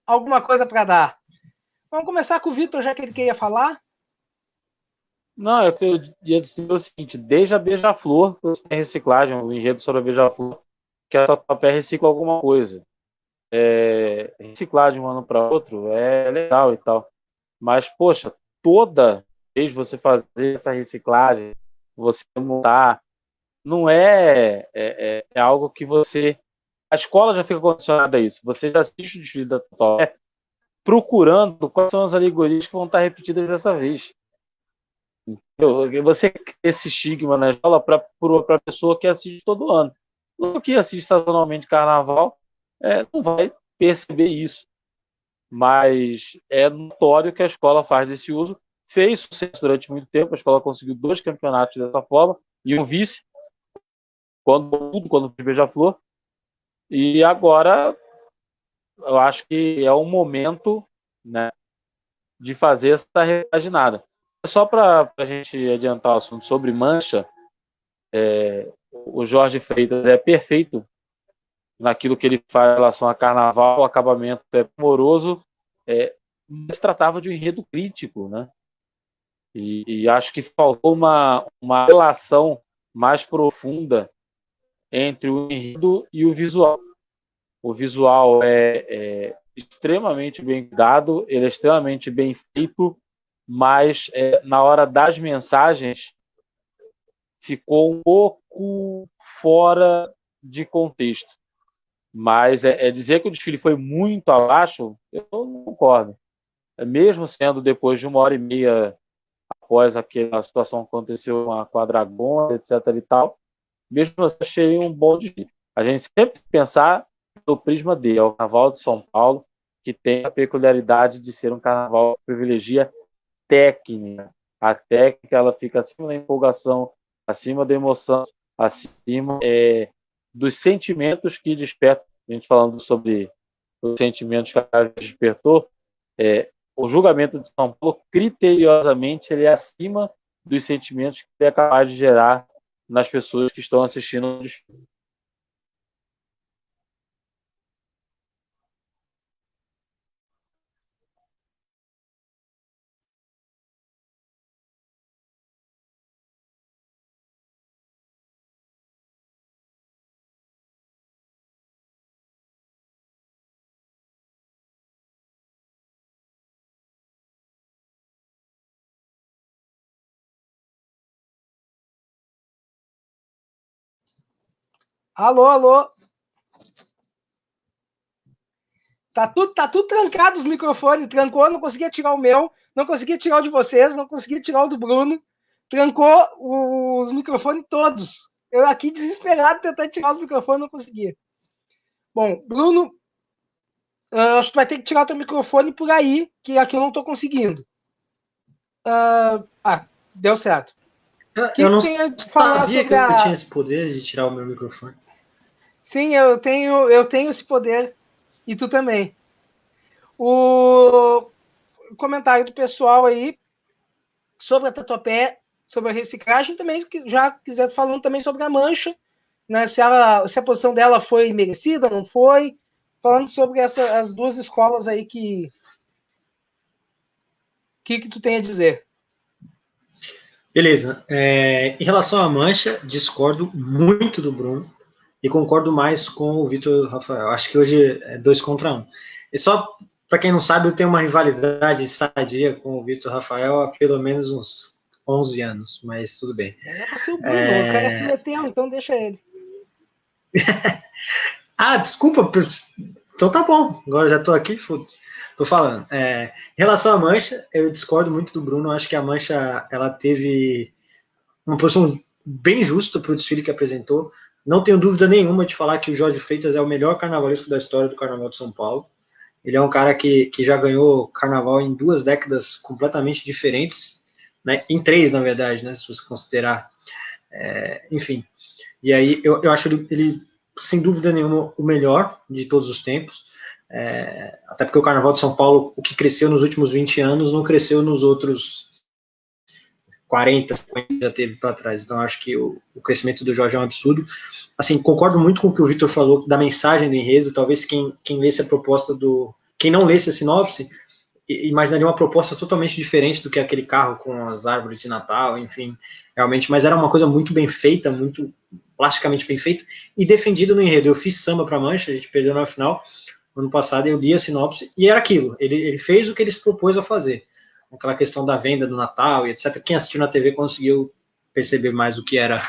Speaker 1: alguma coisa para dar? Vamos começar com o Vitor, já que ele queria falar.
Speaker 4: Não, eu ia dizer o seguinte, desde a Beija-Flor, tem reciclagem, o enredo sobre a Beija-Flor, que a Tatuapé recicla alguma coisa. Reciclar de um ano para outro é legal e tal. Mas, poxa, toda vez você fazer essa reciclagem, você mudar, não é algo que você... A escola já fica condicionada a isso. Você já assiste o desfile da Tatuapé procurando quais são as alegorias que vão estar repetidas dessa vez. Você cria esse estigma na escola para a pessoa que assiste todo ano. O que assiste sazonalmente carnaval não vai perceber isso. Mas é notório que a escola faz esse uso. Fez sucesso durante muito tempo. A escola conseguiu 2 campeonatos dessa forma e um vice quando foi Beija-Flor. E agora eu acho que é o momento, né, de fazer essa repaginada. Só para a gente adiantar o assunto sobre mancha, o Jorge Freitas é perfeito naquilo que ele faz em relação a carnaval, o acabamento é primoroso, mas tratava de um enredo crítico, né? E acho que faltou uma relação mais profunda entre o enredo e o visual. O visual é extremamente bem cuidado, ele é extremamente bem feito, mas na hora das mensagens ficou um pouco fora de contexto. Mas dizer que o desfile foi muito abaixo, eu não concordo. Mesmo sendo depois de 1h30 após aquela situação que aconteceu com a Quadragona, etc. e tal, mesmo assim achei um bom desfile. A gente sempre tem que pensar no prisma dele, é o Carnaval de São Paulo, que tem a peculiaridade de ser um carnaval que privilegia técnica. A técnica ela fica acima da empolgação, acima da emoção, acima dos sentimentos que despertam. A gente falando sobre os sentimentos que a despertou, o julgamento de São Paulo, criteriosamente, ele é acima dos sentimentos que ele é capaz de gerar nas pessoas que estão assistindo o desfile.
Speaker 1: Alô, alô. Tá tudo trancado os microfones. Trancou, não conseguia tirar o meu, não conseguia tirar o de vocês, não conseguia tirar o do Bruno. Trancou os microfones todos. Eu aqui desesperado tentando tirar os microfones, não conseguia. Bom, Bruno, acho que tu vai ter que tirar o teu microfone por aí, que aqui eu não tô conseguindo. Deu certo.
Speaker 3: Eu não sabia que eu tinha esse poder de tirar o meu microfone.
Speaker 1: Sim, eu tenho esse poder. E tu também. O comentário do pessoal aí sobre a Tatuapé, sobre a reciclagem, também já quiser falando também sobre a mancha, né? Se a posição dela foi merecida, não foi. Falando sobre as duas escolas aí que tu tem a dizer.
Speaker 3: Beleza. Em relação à mancha, discordo muito do Bruno e concordo mais com o Vitor Rafael. Acho que hoje é 2 contra 1. E só para quem não sabe, eu tenho uma rivalidade sadia com o Vitor Rafael há pelo menos uns 11 anos, mas tudo bem.
Speaker 1: É pra ser o Bruno, o cara se meteu, então deixa ele.
Speaker 3: Desculpa. Então tá bom, agora já tô aqui, tô falando. Em relação à mancha, eu discordo muito do Bruno. Acho que a mancha ela teve uma posição bem justa para o desfile que apresentou. Não tenho dúvida nenhuma de falar que o Jorge Freitas é o melhor carnavalesco da história do Carnaval de São Paulo. Ele é um cara que já ganhou carnaval em 2 décadas completamente diferentes, né? Em 3, na verdade, né? Se você considerar. Enfim. E aí eu acho ele sem dúvida nenhuma, o melhor de todos os tempos. Até porque o Carnaval de São Paulo, o que cresceu nos últimos 20 anos, não cresceu nos outros 40, 50 já teve para trás. Então, acho que o crescimento do Jorge é um absurdo. Assim, concordo muito com o que o Vitor falou da mensagem do enredo. Talvez quem lesse a proposta quem não lesse a sinopse, imaginaria uma proposta totalmente diferente do que aquele carro com as árvores de Natal, enfim, realmente, mas era uma coisa muito bem feita, muito plasticamente bem feita, e defendida no enredo. Eu fiz samba para Mancha, a gente perdeu na final, ano passado eu li a sinopse, e era aquilo, ele fez o que ele se propôs a fazer, aquela questão da venda do Natal e etc. Quem assistiu na TV conseguiu perceber mais o que era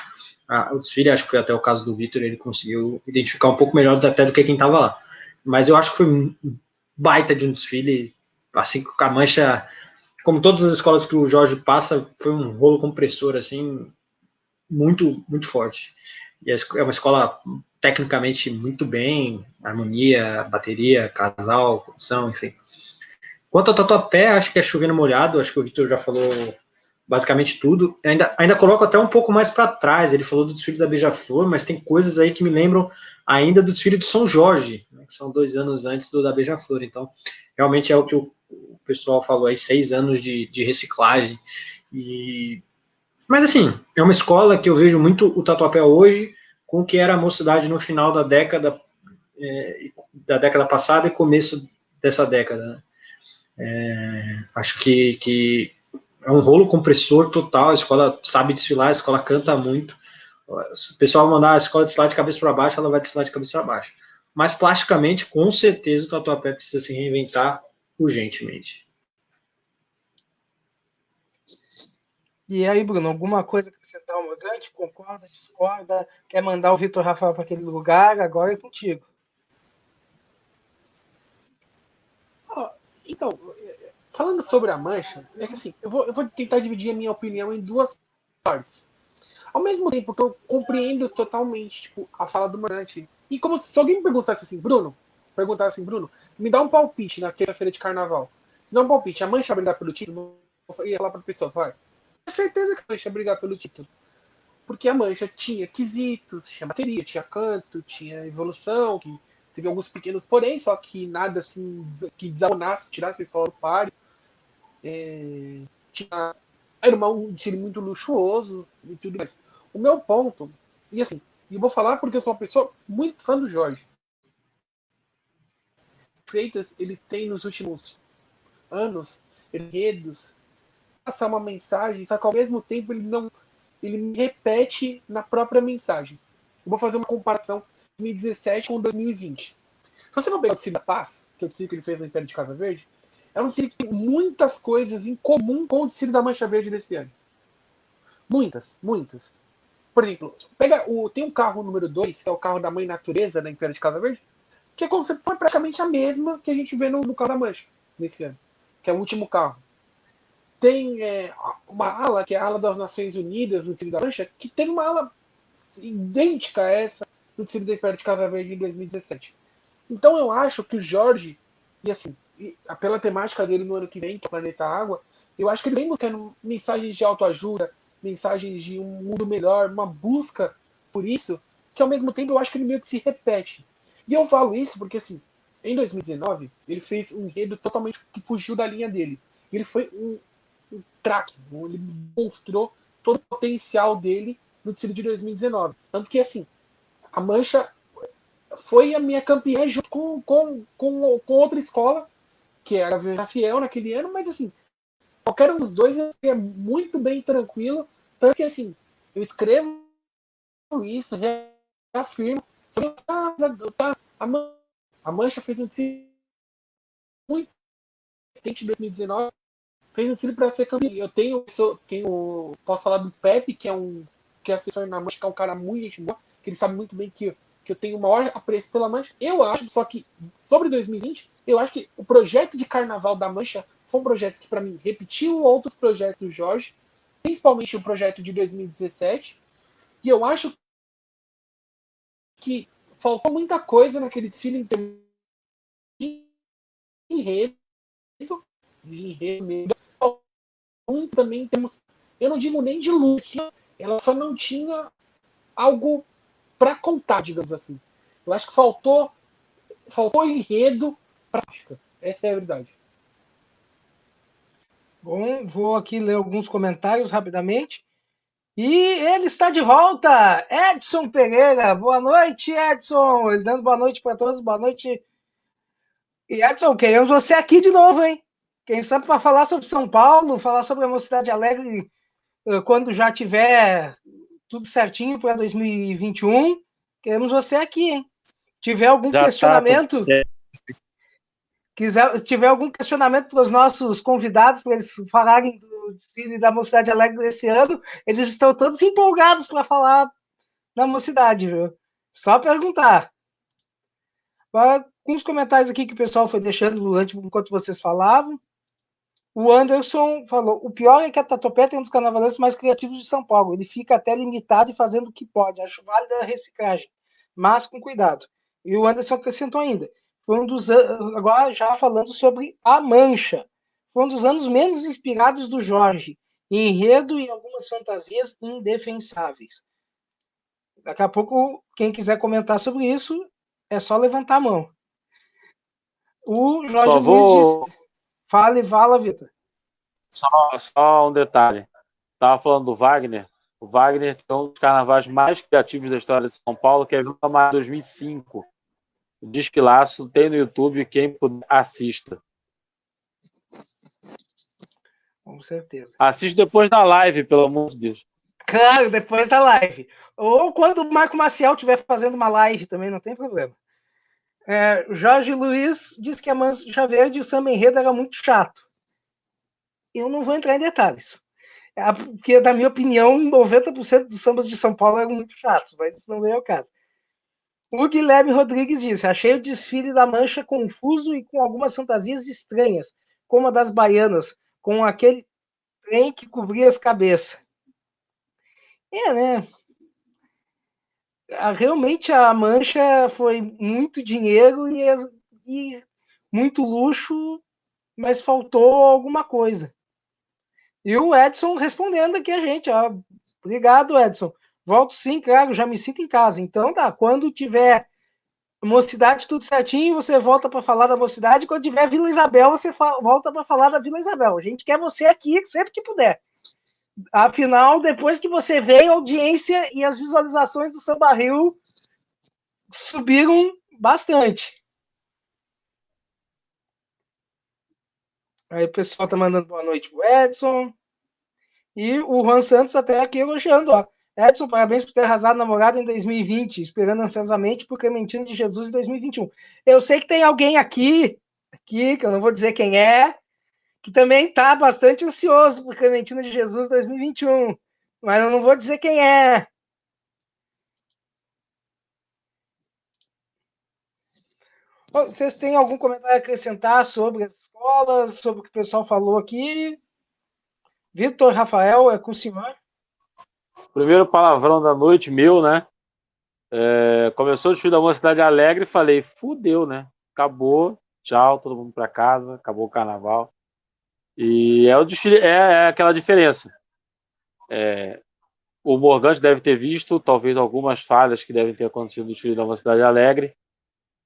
Speaker 3: o desfile, acho que foi até o caso do Vitor, ele conseguiu identificar um pouco melhor até do que quem estava lá. Mas eu acho que foi um baita de um desfile, assim, com a Mancha, como todas as escolas que o Jorge passa, foi um rolo compressor, assim, muito, muito forte. E é uma escola tecnicamente muito bem, harmonia, bateria, casal, condição, enfim. Quanto ao Tatuapé, acho que é chovendo molhado, acho que o Vitor já falou basicamente tudo. Ainda coloco até um pouco mais para trás, ele falou do desfile da Beija-Flor, mas tem coisas aí que me lembram ainda do desfile do São Jorge, né, que são 2 anos antes do da Beija-Flor. Então, realmente é o que o pessoal falou aí, 6 anos de reciclagem. Mas, assim, é uma escola que eu vejo muito o Tatuapé hoje com o que era a mocidade no final da década passada e começo dessa década, né? Acho que é um rolo compressor total, a escola sabe desfilar, a escola canta muito. Se o pessoal mandar a escola desfilar de cabeça para baixo, ela vai desfilar de cabeça para baixo. Mas, plasticamente, com certeza, o Tatuapé precisa se reinventar urgentemente.
Speaker 1: E aí, Bruno, alguma coisa que você está Morgante? Concorda, discorda? Quer mandar o Vitor Rafael para aquele lugar? Agora é contigo.
Speaker 2: Então, falando sobre a Mancha, é que assim, eu vou tentar dividir a minha opinião em 2 partes. Ao mesmo tempo que eu compreendo totalmente, tipo, a fala do Morgante. E como se alguém me perguntasse assim, Bruno, me dá um palpite na terça-feira de carnaval. Me dá um palpite, a Mancha brigar pelo título? Eu ia falar pra pessoa, vai. Tenho certeza que a Mancha ia brigar pelo título. Porque a Mancha tinha quesitos, tinha bateria, tinha canto, tinha evolução, que teve alguns pequenos porém, só que nada assim que desabonasse, tirasse a escola do páreo. Era um time muito luxuoso e tudo mais. O meu ponto, e assim, eu vou falar porque eu sou uma pessoa muito fã do Jorge. Freitas, ele tem nos últimos anos enredos, passar uma mensagem, só que ao mesmo tempo ele me repete na própria mensagem. Eu vou fazer uma comparação de 2017 com 2020. Se você não pegar o Desfile da Paz, que é o desfile que ele fez no Império de Casa Verde, é um desfile que tem muitas coisas em comum com o desfile da Mancha Verde desse ano. Muitas, muitas. Por exemplo, tem um carro número 2, que é o carro da Mãe Natureza, da Império de Casa Verde, que a concepção é praticamente a mesma que a gente vê no carro da Mancha, nesse ano, que é o último carro. Tem uma ala, que é a ala das Nações Unidas, no desfile da Mancha, que teve uma ala idêntica a essa no desfile da Império de Casa Verde em 2017. Então eu acho que o Jorge, e assim, pela temática dele no ano que vem, que é o Planeta Água, eu acho que ele vem buscando mensagens de autoajuda, mensagens de um mundo melhor, uma busca por isso, que ao mesmo tempo eu acho que ele meio que se repete. E eu falo isso porque, assim, em 2019, ele fez um enredo totalmente que fugiu da linha dele. Ele foi um craque, ele mostrou todo o potencial dele no desfile de 2019. Tanto que, assim, a Mancha foi a minha campeã junto com outra escola, que era a Vila Fiel naquele ano, mas assim, qualquer um dos dois é muito bem tranquilo, tanto que assim, eu escrevo isso, reafirmo, a Mancha fez um desfile muito potente em 2019, fez um desfile para ser campeão. Eu posso falar do Pepe, que é assessor na Mancha, que é um cara muito gente boa, que ele sabe muito bem que eu tenho o maior apreço pela Mancha. Eu acho, só que sobre 2020, eu acho que o projeto de carnaval da Mancha foi um projeto que, para mim, repetiu outros projetos do Jorge, principalmente o projeto de 2017. E eu acho que faltou muita coisa naquele desfile em termos de enredo. Muito também temos, eu não digo nem de look, ela só não tinha algo para contar, digamos assim. Eu acho que faltou enredo prática. Essa é a verdade.
Speaker 1: Bom, vou aqui ler alguns comentários rapidamente. E ele está de volta, Edson Pereira. Boa noite, Edson. Ele dando boa noite para todos. Boa noite. E Edson, queremos você aqui de novo, hein? Quem sabe para falar sobre São Paulo, falar sobre a Mocidade Alegre quando já tiver tudo certinho para 2021. Queremos você aqui, hein? Tiver algum
Speaker 4: Já
Speaker 1: questionamento,
Speaker 4: tá,
Speaker 1: tiver algum questionamento para os nossos convidados, para eles falarem do desfile da Mocidade Alegre desse ano, eles estão todos empolgados para falar da Mocidade, viu? Só perguntar. Agora, com os comentários aqui que o pessoal foi deixando durante enquanto vocês falavam, o Anderson falou: o pior é que a Tatuapé é um dos carnavalenses mais criativos de São Paulo. Ele fica até limitado e fazendo o que pode. Acho válida a reciclagem, mas com cuidado. E o Anderson acrescentou ainda: foi um dos agora já falando sobre A Mancha. Foi um dos anos menos inspirados do Jorge, em enredo e algumas fantasias indefensáveis. Daqui a pouco, quem quiser comentar sobre isso, é só levantar a mão. O Jorge Luiz disse: fala, Vitor.
Speaker 4: Só um detalhe. Estava falando do Wagner. O Wagner é um dos carnavais mais criativos da história de São Paulo, que é Vila Mar 2005. O desfilaço tem no YouTube, quem puder, assista.
Speaker 1: Com certeza.
Speaker 4: Assiste depois da live, pelo amor de Deus.
Speaker 1: Claro, depois da live. Ou quando o Marco Maciel estiver fazendo uma live também, não tem problema. Jorge Luiz diz que a Mancha Verde e o samba enredo era muito chato. Eu não vou entrar em detalhes. Porque, na minha opinião, 90% dos sambas de São Paulo eram muito chatos, mas isso não é o caso. O Guilherme Rodrigues disse: achei o desfile da Mancha confuso e com algumas fantasias estranhas, como a das baianas, com aquele trem que cobria as cabeças. Né? Realmente a Mancha foi muito dinheiro e muito luxo, mas faltou alguma coisa. E o Edson respondendo aqui a gente, ó, obrigado, Edson. Volto sim, claro, já me sinto em casa. Então tá, quando tiver Mocidade tudo certinho, você volta para falar da Mocidade. Quando tiver Vila Isabel, você volta para falar da Vila Isabel. A gente quer você aqui sempre que puder. Afinal, depois que você veio, a audiência e as visualizações do Samba Rio subiram bastante. Aí o pessoal tá mandando boa noite pro Edson. E o Juan Santos até aqui elogiando, ó. Edson, parabéns por ter arrasado namorada em 2020, esperando ansiosamente por Clementina de Jesus em 2021. Eu sei que tem alguém aqui, que eu não vou dizer quem é, que também está bastante ansioso por Clementina de Jesus 2021, mas eu não vou dizer quem é. Vocês têm algum comentário a acrescentar sobre as escolas, sobre o que o pessoal falou aqui? Vitor, Rafael, é com o senhor.
Speaker 4: Primeiro palavrão da noite, meu, né? Começou o desfile da Mocidade Alegre e falei, fudeu, né? Acabou, tchau, todo mundo para casa, acabou o carnaval. E o desfile, é aquela diferença. O Morgante deve ter visto, talvez algumas falhas que devem ter acontecido no desfile da Mocidade Alegre,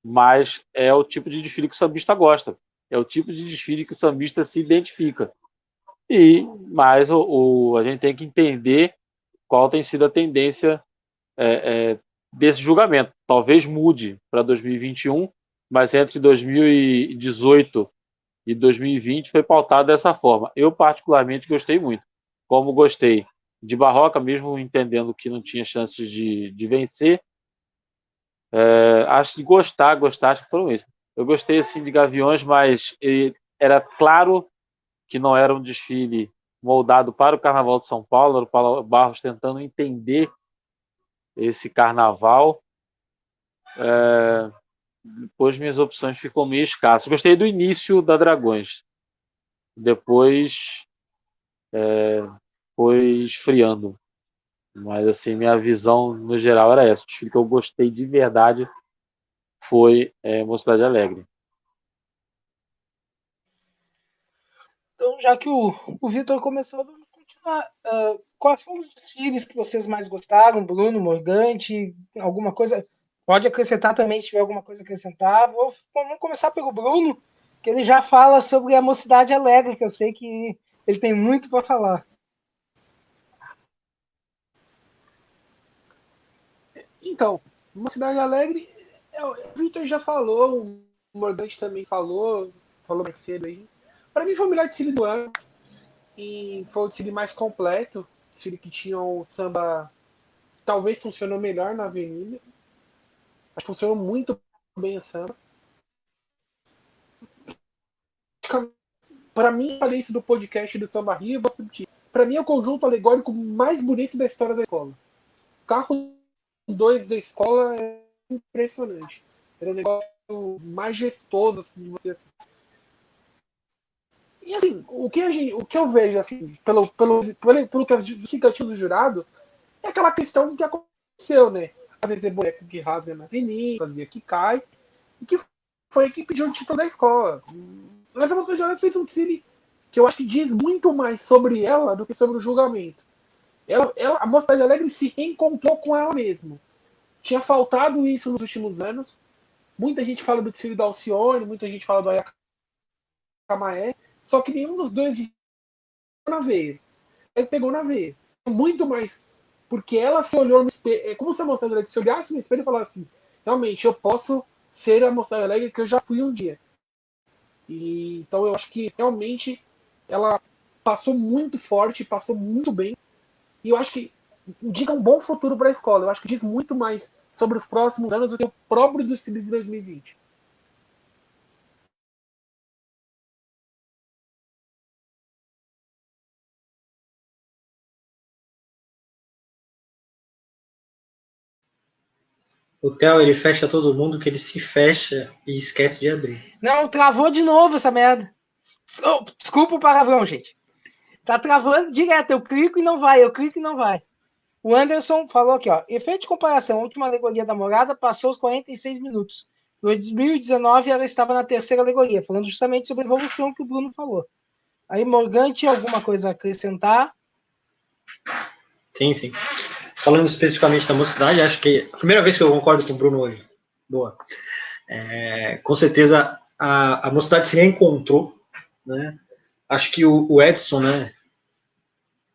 Speaker 4: mas é o tipo de desfile que o sambista gosta. É o tipo de desfile que o sambista se identifica. Mas a gente tem que entender qual tem sido a tendência desse julgamento. Talvez mude para 2021, mas entre 2018 e 2020 foi pautado dessa forma. Eu, particularmente, gostei muito. Como gostei de Barroca, mesmo entendendo que não tinha chances de vencer, acho que gostar, acho que foram isso. Eu gostei assim de Gaviões, mas era claro que não era um desfile moldado para o Carnaval de São Paulo, era o Paulo Barros tentando entender esse carnaval. Depois minhas opções ficam meio escassas. Gostei do início da Dragões. Depois foi esfriando. Mas assim, minha visão no geral era essa. O desfile que eu gostei de verdade foi Mocidade Alegre.
Speaker 1: Então, já que o Vitor começou, vamos continuar. Quais foram os desfiles que vocês mais gostaram? Bruno, Morgante, alguma coisa? Pode acrescentar também, se tiver alguma coisa a acrescentar. Vamos começar pelo Bruno, que ele já fala sobre a Mocidade Alegre, que eu sei que ele tem muito para falar.
Speaker 2: Então, Mocidade Alegre, o Victor já falou, o Morgante também falou mais cedo aí. Para mim foi o melhor desfile do ano, e foi o desfile mais completo, desfile que tinha o samba, talvez funcionou melhor na avenida. Acho que funcionou muito bem o samba. Para mim, falei isso do podcast do Samba Rio, vou repetir. Para mim é o conjunto alegórico mais bonito da história da escola. O carro 2 da escola é impressionante. Era um negócio majestoso, assim, de você assim. E assim, o que eu vejo, assim, pelo justificativo do jurado, é aquela questão que aconteceu, né? Às vezes é boneco que rasga na avenida, fazia que cai, e que foi a que pediu o título da escola. Mas a Mocidade Alegre fez um desfile que eu acho que diz muito mais sobre ela do que sobre o julgamento. A Mocidade Alegre se reencontrou com ela mesma. Tinha faltado isso nos últimos anos. Muita gente fala do desfile da Alcione, muita gente fala do Ayacamaé, só que nenhum dos dois na veia. Ele pegou na veia. Muito mais. Porque ela se olhou no espelho. É como se a Mocidade Alegre se olhasse no espelho e falasse assim: realmente, eu posso ser a Mocidade Alegre que eu já fui um dia. E, então eu acho que realmente ela passou muito forte, passou muito bem. E eu acho que indica um bom futuro para a escola. Eu acho que diz muito mais sobre os próximos anos do que o próprio desfile de 2020.
Speaker 3: O Theo, ele fecha todo mundo, que ele se fecha e esquece de abrir.
Speaker 1: Não, travou de novo essa merda. Oh, desculpa o palavrão, gente. Tá travando direto. Eu clico e não vai, eu clico e não vai. O Anderson falou aqui, ó. Efeito de comparação. A última alegoria da morada passou os 46 minutos. No 2019, ela estava na terceira alegoria, falando justamente sobre a evolução que o Bruno falou. Aí, Morgante, alguma coisa a acrescentar?
Speaker 3: Sim, sim. Falando especificamente da Mocidade, acho que a primeira vez que eu concordo com o Bruno hoje. Boa. Com certeza, a Mocidade se reencontrou, né? Acho que o Edson, né?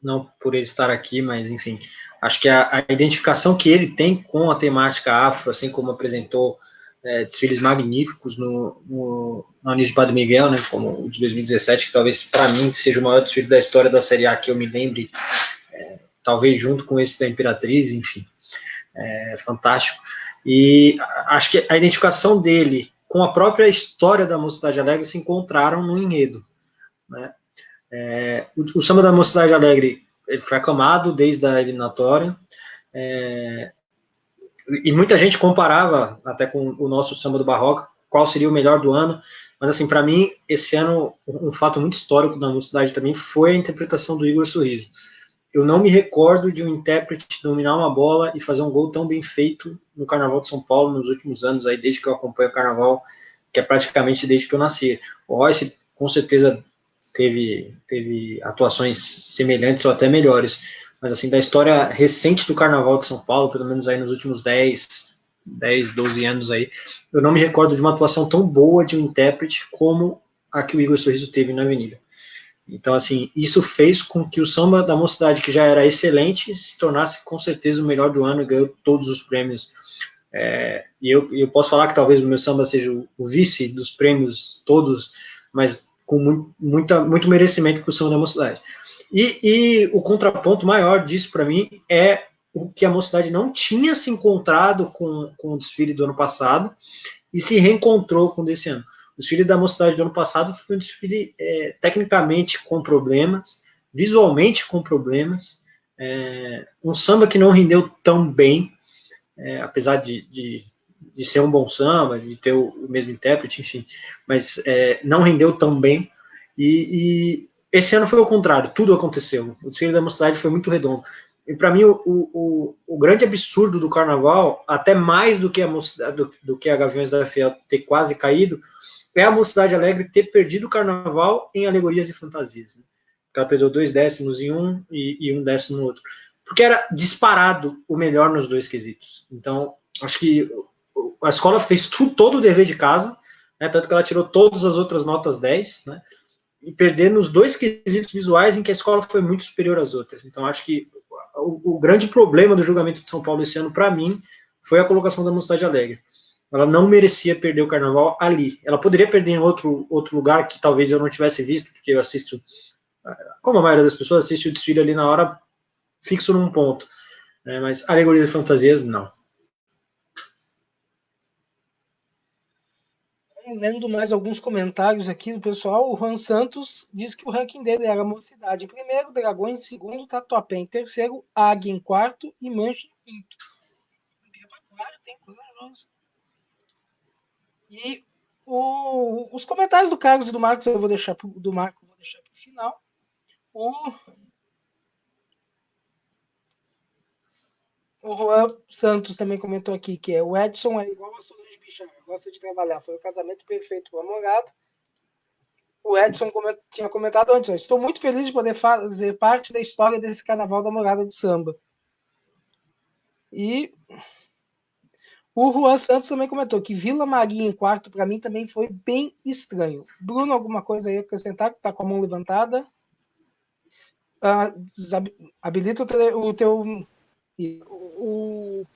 Speaker 3: Não por ele estar aqui, mas enfim, acho que a identificação que ele tem com a temática afro, assim como apresentou desfiles magníficos na União de Padre Miguel, né, como o de 2017, que talvez para mim seja o maior desfile da história da Série A que eu me lembre, talvez junto com esse da Imperatriz, enfim, fantástico. E acho que a identificação dele com a própria história da Mocidade Alegre se encontraram no enredo, né? O samba da Mocidade Alegre, ele foi aclamado desde a eliminatória, e muita gente comparava até com o nosso samba do Barroca, qual seria o melhor do ano, mas assim, para mim, esse ano, um fato muito histórico da Mocidade também foi a interpretação do Igor Sorriso. Eu não me recordo de um intérprete dominar uma bola e fazer um gol tão bem feito no Carnaval de São Paulo nos últimos anos, aí desde que eu acompanho o Carnaval, que é praticamente desde que eu nasci. O Royce, com certeza, teve atuações semelhantes ou até melhores, mas assim, da história recente do Carnaval de São Paulo, pelo menos aí nos últimos 10, 12 anos aí, eu não me recordo de uma atuação tão boa de um intérprete como a que o Igor Sorriso teve na Avenida. Então, assim, isso fez com que o samba da Mocidade, que já era excelente, se tornasse com certeza o melhor do ano e ganhou todos os prêmios. E eu posso falar que talvez o meu samba seja o vice dos prêmios todos, mas com muito merecimento para o samba da Mocidade. E o contraponto maior disso, para mim, é o que a Mocidade não tinha se encontrado com o desfile do ano passado e se reencontrou com o desse ano. O desfile da Mocidade do ano passado foi um desfile tecnicamente com problemas, visualmente com problemas, um samba que não rendeu tão bem, apesar de ser um bom samba, de ter o mesmo intérprete, enfim, mas não rendeu tão bem. E esse ano foi o contrário, tudo aconteceu. O desfile da Mocidade foi muito redondo. E para mim, o grande absurdo do Carnaval, até mais do que a Gaviões da Fiel ter quase caído, é a Mocidade Alegre ter perdido o Carnaval em alegorias e fantasias. Né? Ela perdeu 2 décimos em um e 1 décimo no outro. Porque era disparado o melhor nos dois quesitos. Então, acho que a escola fez todo o dever de casa, né, tanto que ela tirou todas as outras notas 10, né, e perder nos 2 quesitos visuais em que a escola foi muito superior às outras. Então, acho que o grande problema do julgamento de São Paulo esse ano, para mim, foi a colocação da Mocidade Alegre. Ela não merecia perder o Carnaval ali. Ela poderia perder em outro lugar que talvez eu não tivesse visto, porque eu assisto, como a maioria das pessoas, assiste o desfile ali na hora, fixo num ponto. Né, mas alegoria de fantasias, não.
Speaker 1: Lendo mais alguns comentários aqui do pessoal, o Juan Santos diz que o ranking dele era Mocidade em primeiro, Dragões em segundo, Tatuapé em terceiro, Águia em quarto e Mancha em quinto. E os comentários do Carlos e do Marcos eu vou deixar para o final. O Juan Santos também comentou aqui que o Edson é igual a Solange Bichara, gosta de trabalhar, foi o casamento perfeito com a namorada. O Edson tinha comentado antes, estou muito feliz de poder fazer parte da história desse carnaval da Morada do Samba. E o Juan Santos também comentou que Vila Maria em quarto, para mim, também foi bem estranho. Bruno, alguma coisa aí a acrescentar, que está com a mão levantada? Habilita o teu...
Speaker 2: O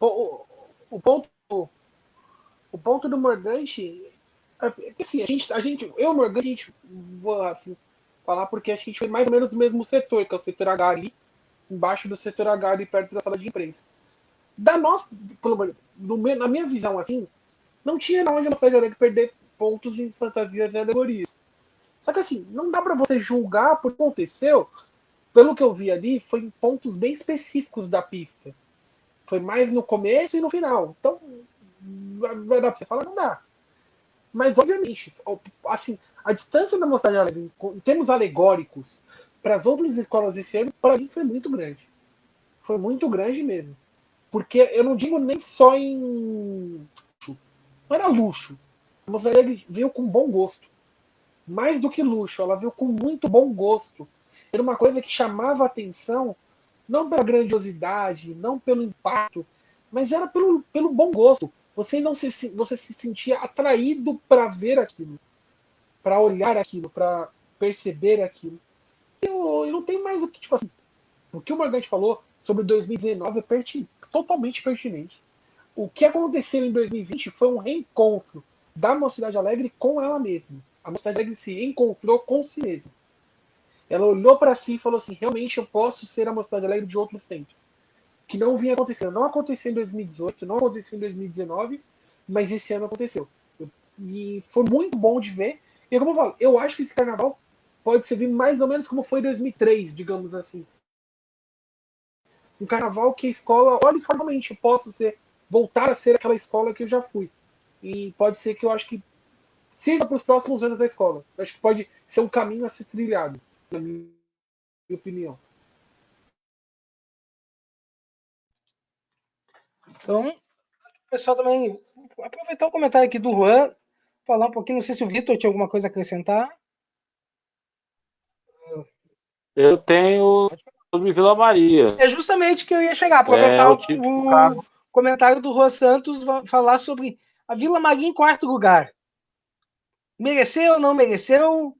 Speaker 2: ponto do Morgante é que assim, eu e o Morgante, a gente vou assim, falar porque a gente foi mais ou menos no mesmo setor, que é o setor H ali, embaixo do setor H ali, perto da sala de imprensa. Da nossa, na minha visão, assim, não tinha onde a Mocidade Alegre perder pontos em fantasias e alegorias. Só que assim, não dá pra você julgar por que aconteceu. Pelo que eu vi ali, foi em pontos bem específicos da pista. Foi mais no começo e no final. Então, vai dar pra você falar? Não dá. Mas, obviamente, assim, a distância da Mocidade Alegre, em termos alegóricos, para as outras escolas esse ano, para mim foi muito grande. Foi muito grande mesmo. Porque eu não digo nem só em... Não era luxo. A Mocidade Alegre veio com bom gosto. Mais do que luxo, ela veio com muito bom gosto. Era uma coisa que chamava a atenção, não pela grandiosidade, não pelo impacto, mas era pelo bom gosto. Você se sentia atraído para ver aquilo, para olhar aquilo, para perceber aquilo. Eu não tenho mais o que, tipo assim, o que o Morgante falou sobre 2019 é totalmente pertinente. O que aconteceu em 2020 foi um reencontro da Mocidade Alegre com ela mesma. A Mocidade Alegre se encontrou com si mesma. Ela olhou para si e falou assim: realmente eu posso ser a Mocidade Alegre de outros tempos. Que não vinha acontecendo. Não aconteceu em 2018, não aconteceu em 2019, mas esse ano aconteceu. E foi muito bom de ver. E como eu falo, eu acho que esse carnaval pode servir mais ou menos como foi 2003, digamos assim. Um carnaval que a escola, olha, realmente eu posso voltar a ser aquela escola que eu já fui. E pode ser que eu acho que sirva para os próximos anos da escola. Eu acho que pode ser um caminho a ser trilhado, na minha opinião.
Speaker 1: Então, o pessoal também... Aproveitar o comentário aqui do Juan, falar um pouquinho, não sei se o Vitor tinha alguma coisa a acrescentar.
Speaker 4: Eu tenho sobre Vila Maria.
Speaker 1: É justamente que eu ia chegar, aproveitar
Speaker 4: o
Speaker 1: comentário do Juan Santos, falar sobre a Vila Maria em quarto lugar. Mereceu ou não mereceu?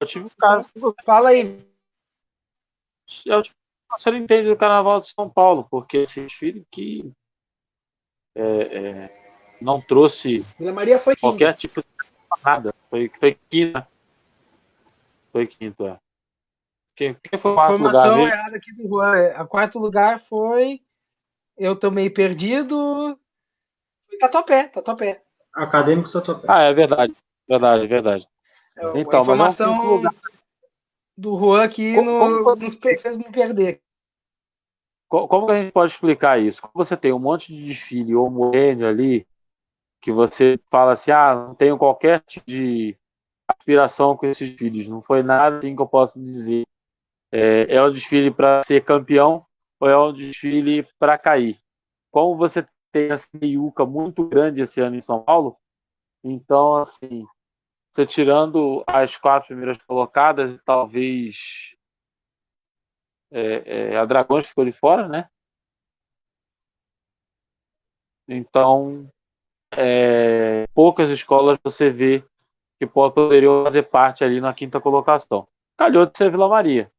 Speaker 4: Eu tive um caso
Speaker 1: Então, fala aí.
Speaker 4: Eu tive você não entende do Carnaval de São Paulo, porque esse desfile que não trouxe
Speaker 2: Vila Maria foi
Speaker 4: qualquer
Speaker 2: quinta.
Speaker 4: tipo de nada. Foi quinta. Foi quinta. Quem foi o quarto lugar
Speaker 1: Informação
Speaker 4: mesmo?
Speaker 1: errada aqui do Juan. A quarto lugar foi... Eu tô meio perdido. Foi Tatuapé.
Speaker 3: Acadêmicos Tatuapé.
Speaker 4: É verdade. Verdade.
Speaker 1: A
Speaker 4: Então, mas é um quinto
Speaker 1: informação
Speaker 4: lugar.
Speaker 1: do Juan aqui fez me perder.
Speaker 4: Como que a gente pode explicar isso? Como você tem um monte de desfile homogêneo ali, que você fala assim, não tenho qualquer tipo de aspiração com esses desfiles, não foi nada assim que eu posso dizer. É um desfile para ser campeão ou é um desfile para cair? Como você tem essa meiuca muito grande esse ano em São Paulo, então, assim, você tirando as 4 primeiras colocadas, talvez a Dragões ficou de fora, né? Então, poucas escolas você vê que poderiam fazer parte ali na 5ª colocação. Calhou de ser Vila Maria.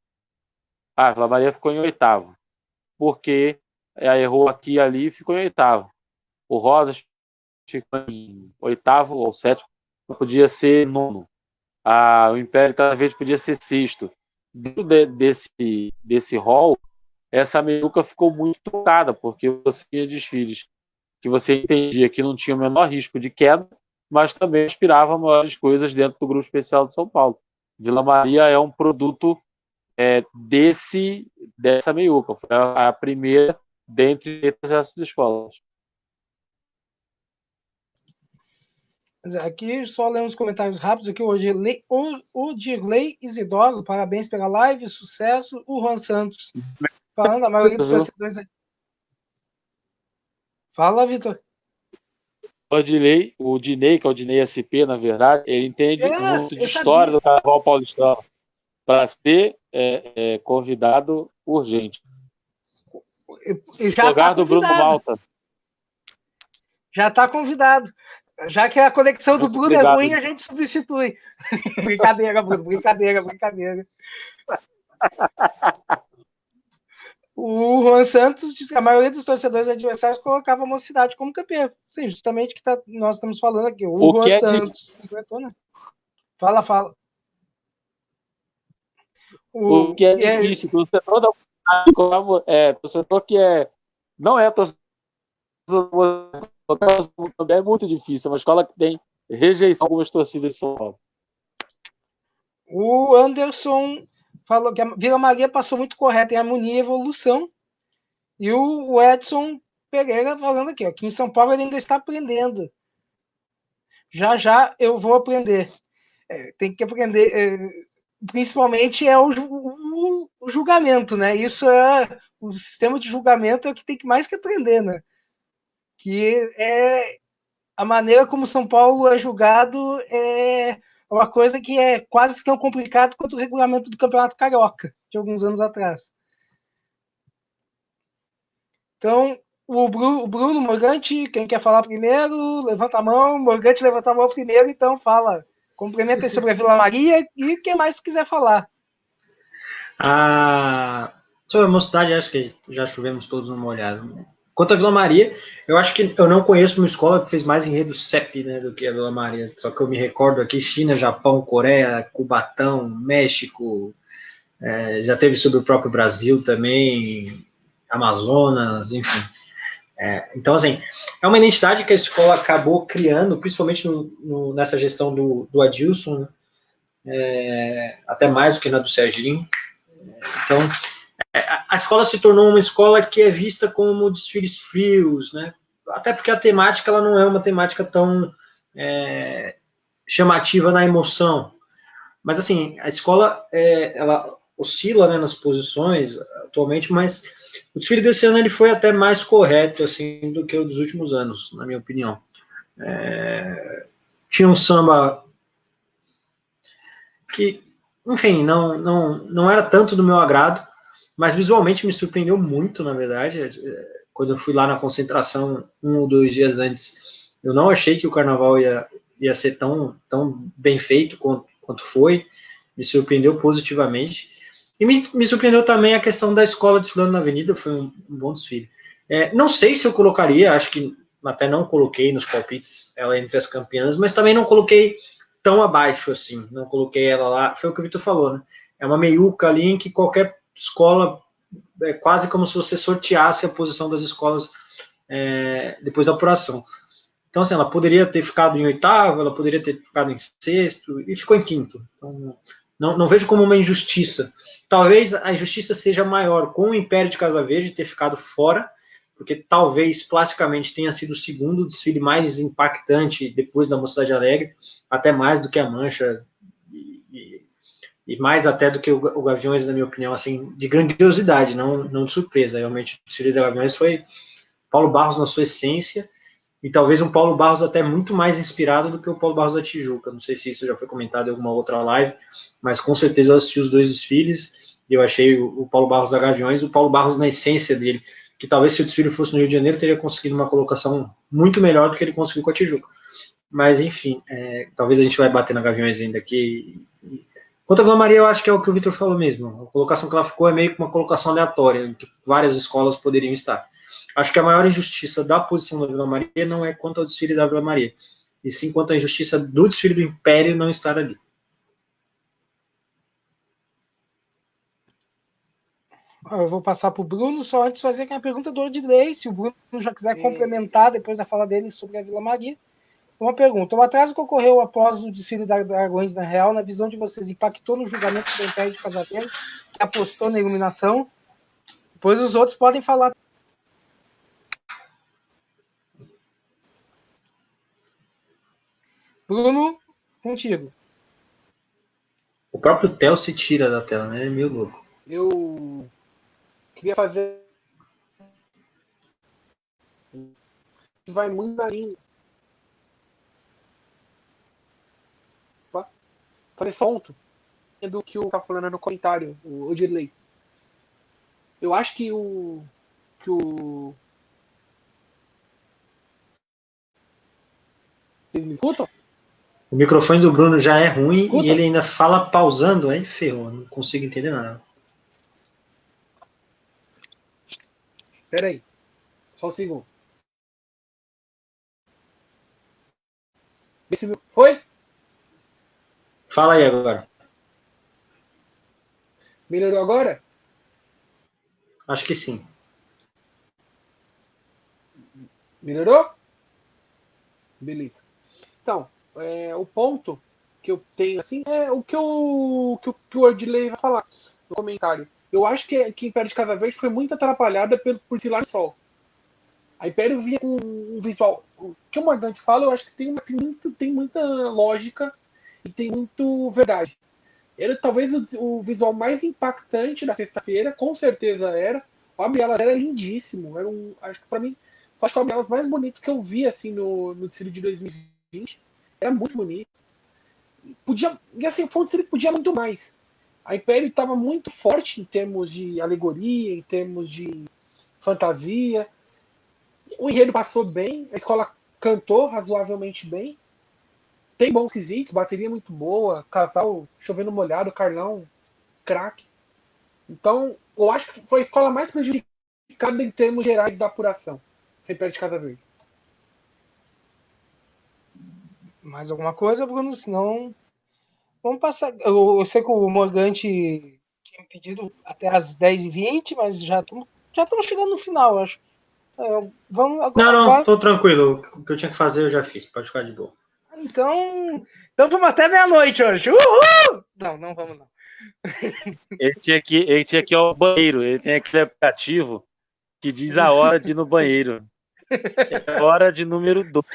Speaker 4: A Vila Maria ficou em 8º, porque errou aqui e ali e ficou em 8º. O Rosas ficou em 8º ou 7º, podia ser 9º. O Império talvez podia ser 6º. Dentro desse hall, essa meiuca ficou muito tocada, porque você tinha desfiles que você entendia que não tinha o menor risco de queda, mas também aspirava a maiores coisas dentro do Grupo Especial de São Paulo. Vila Maria é um produto dessa meiuca, foi a primeira dentre essas escolas.
Speaker 1: Aqui, só lendo os comentários rápidos aqui, o Dirley Isidoro, parabéns pela live, sucesso. O Juan Santos, falando, a maioria dos torcedores... Fala, Vitor.
Speaker 4: O Dinei, que é o Dinei SP, na verdade, ele entende muito de história do Carnaval paulistano, para ser convidado urgente.
Speaker 1: Já
Speaker 4: lugar do Bruno Malta.
Speaker 1: Já está convidado. Já que a conexão do Bruno é ruim, a gente substitui. Brincadeira, Bruno, brincadeira. O Juan Santos diz que a maioria dos torcedores adversários colocava a Mocidade como campeão. Sim, justamente o que nós estamos falando aqui. O Juan Santos. Né? Fala.
Speaker 4: O que é difícil, torcedor torcedor que não é torcedor é muito difícil, é uma escola que tem rejeição a algumas torcidas de São Paulo.
Speaker 1: O Anderson falou que a Vila Maria passou muito correta em harmonia e evolução. E o Edson Pereira falando aqui, ó, que em São Paulo ele ainda está aprendendo. Já eu vou aprender. Tem que aprender. Principalmente é o julgamento, né? Isso o sistema de julgamento é o que tem que mais que aprender, né? Que é a maneira como São Paulo é julgado é uma coisa que é quase tão complicado quanto o regulamento do Campeonato Carioca, de alguns anos atrás. Então, o Bruno Morgante, quem quer falar primeiro, levanta a mão. Morgante levanta a mão primeiro, então fala. Complementa sobre a Vila Maria e o que mais tu quiser falar.
Speaker 3: Sobre a Mocidade, acho que já chovemos todos numa olhada. Quanto à Vila Maria, eu acho que eu não conheço uma escola que fez mais enredo CEP, né, do que a Vila Maria. Só que eu me recordo aqui, China, Japão, Coreia, Cubatão, México, já teve sobre o próprio Brasil também, Amazonas, enfim. Então, assim, é uma identidade que a escola acabou criando, principalmente nessa gestão do Adilson, né, até mais do que na do Serginho. Então, a escola se tornou uma escola que é vista como desfiles frios, né? Até porque a temática ela não é uma temática tão chamativa na emoção. Mas, assim, a escola ela oscila, né, nas posições atualmente, mas o desfile desse ano ele foi até mais correto assim, do que o dos últimos anos, na minha opinião. Tinha um samba que, enfim, não era tanto do meu agrado, mas visualmente me surpreendeu muito, na verdade. Quando eu fui lá na concentração 1 ou 2 dias antes, eu não achei que o carnaval ia ser tão bem feito quanto foi. Me surpreendeu positivamente. E me surpreendeu também a questão da escola desfilando na avenida, foi um bom desfile. Não sei se eu colocaria, acho que até não coloquei nos palpites ela entre as campeãs, mas também não coloquei tão abaixo assim, não coloquei ela lá, foi o que o Vitor falou, né? É uma meiuca ali em que qualquer escola, é quase como se você sorteasse a posição das escolas depois da apuração. Então, assim, ela poderia ter ficado em 8º, ela poderia ter ficado em 6º, e ficou em 5º. Então, não vejo como uma injustiça. Talvez a injustiça seja maior com o Império de Casa Verde ter ficado fora, porque talvez plasticamente tenha sido o segundo desfile mais impactante depois da Mocidade Alegre, até mais do que a Mancha, e mais até do que o Gaviões, na minha opinião, assim, de grandiosidade, não de surpresa. Realmente o desfile da Gaviões foi Paulo Barros na sua essência, e talvez um Paulo Barros até muito mais inspirado do que o Paulo Barros da Tijuca. Não sei se isso já foi comentado em alguma outra live, mas com certeza eu assisti os 2 desfiles e eu achei o Paulo Barros da Gaviões, o Paulo Barros na essência dele, que talvez se o desfile fosse no Rio de Janeiro, teria conseguido uma colocação muito melhor do que ele conseguiu com a Tijuca. Mas, enfim, talvez a gente vai bater na Gaviões ainda aqui. Quanto a Vila Maria, eu acho que é o que o Vitor falou mesmo. A colocação que ela ficou é meio que uma colocação aleatória, em que várias escolas poderiam estar. Acho que a maior injustiça da posição da Vila Maria não é quanto ao desfile da Vila Maria, e sim quanto à injustiça do desfile do Império não estar ali.
Speaker 1: Eu vou passar para o Bruno, só antes fazer aqui uma pergunta do Odilei, se o Bruno já quiser complementar depois da fala dele sobre a Vila Maria. Uma pergunta: o atraso que ocorreu após o desfile da Dragões na Real, na visão de vocês, impactou no julgamento do Império de Casaveiro, que apostou na iluminação? Depois os outros podem falar. Bruno, contigo.
Speaker 3: O próprio Theo se tira da tela, né? É meio louco.
Speaker 2: Eu queria fazer. Vai muito na linha. Falei só ponto do que o tá falando no comentário, o Odilei. Eu acho que o. Vocês me escutam?
Speaker 3: O microfone do Bruno já é ruim
Speaker 2: Escuta.
Speaker 3: E ele ainda fala pausando, aí ferrou, não consigo entender nada.
Speaker 2: Pera aí, só um segundo. Foi?
Speaker 3: Fala aí agora.
Speaker 2: Melhorou agora?
Speaker 3: Acho que sim.
Speaker 2: Melhorou? Beleza. Então, o ponto que eu tenho assim é o que o Odilei vai falar no comentário. Eu acho que Império de Casa Verde foi muito atrapalhada por Cilar Sol. A Império vinha com um visual. O que o Morgante fala, eu acho que tem muita lógica e tem muito verdade. Era talvez o visual mais impactante da sexta-feira, com certeza era. O Abre Elas era lindíssimo. Acho que para mim, acho que o Abre Elas mais bonito que eu vi assim no desfile de 2020. Era muito bonito. E assim, foi um desfile que podia muito mais. A Império estava muito forte em termos de alegoria, em termos de fantasia. O enredo passou bem, a escola cantou razoavelmente bem. Tem bons quesitos, bateria muito boa, casal chovendo molhado, Carlão, craque. Então, eu acho que foi a escola mais prejudicada em termos gerais da apuração. Foi perto de Casa Verde.
Speaker 1: Mais alguma coisa, Bruno? Senão, vamos passar. Eu sei que o Morgante tinha me pedido até as 10h20, mas já estamos chegando no final, acho. Vamos agora.
Speaker 3: Não, tô tranquilo. O que eu tinha que fazer eu já fiz. Pode ficar de boa.
Speaker 1: Então vamos até meia-noite hoje. Uhul! Não vamos não.
Speaker 4: Ele tinha que ir ao banheiro. Ele tem aquele aplicativo que diz a hora de ir no banheiro. É hora de número 2.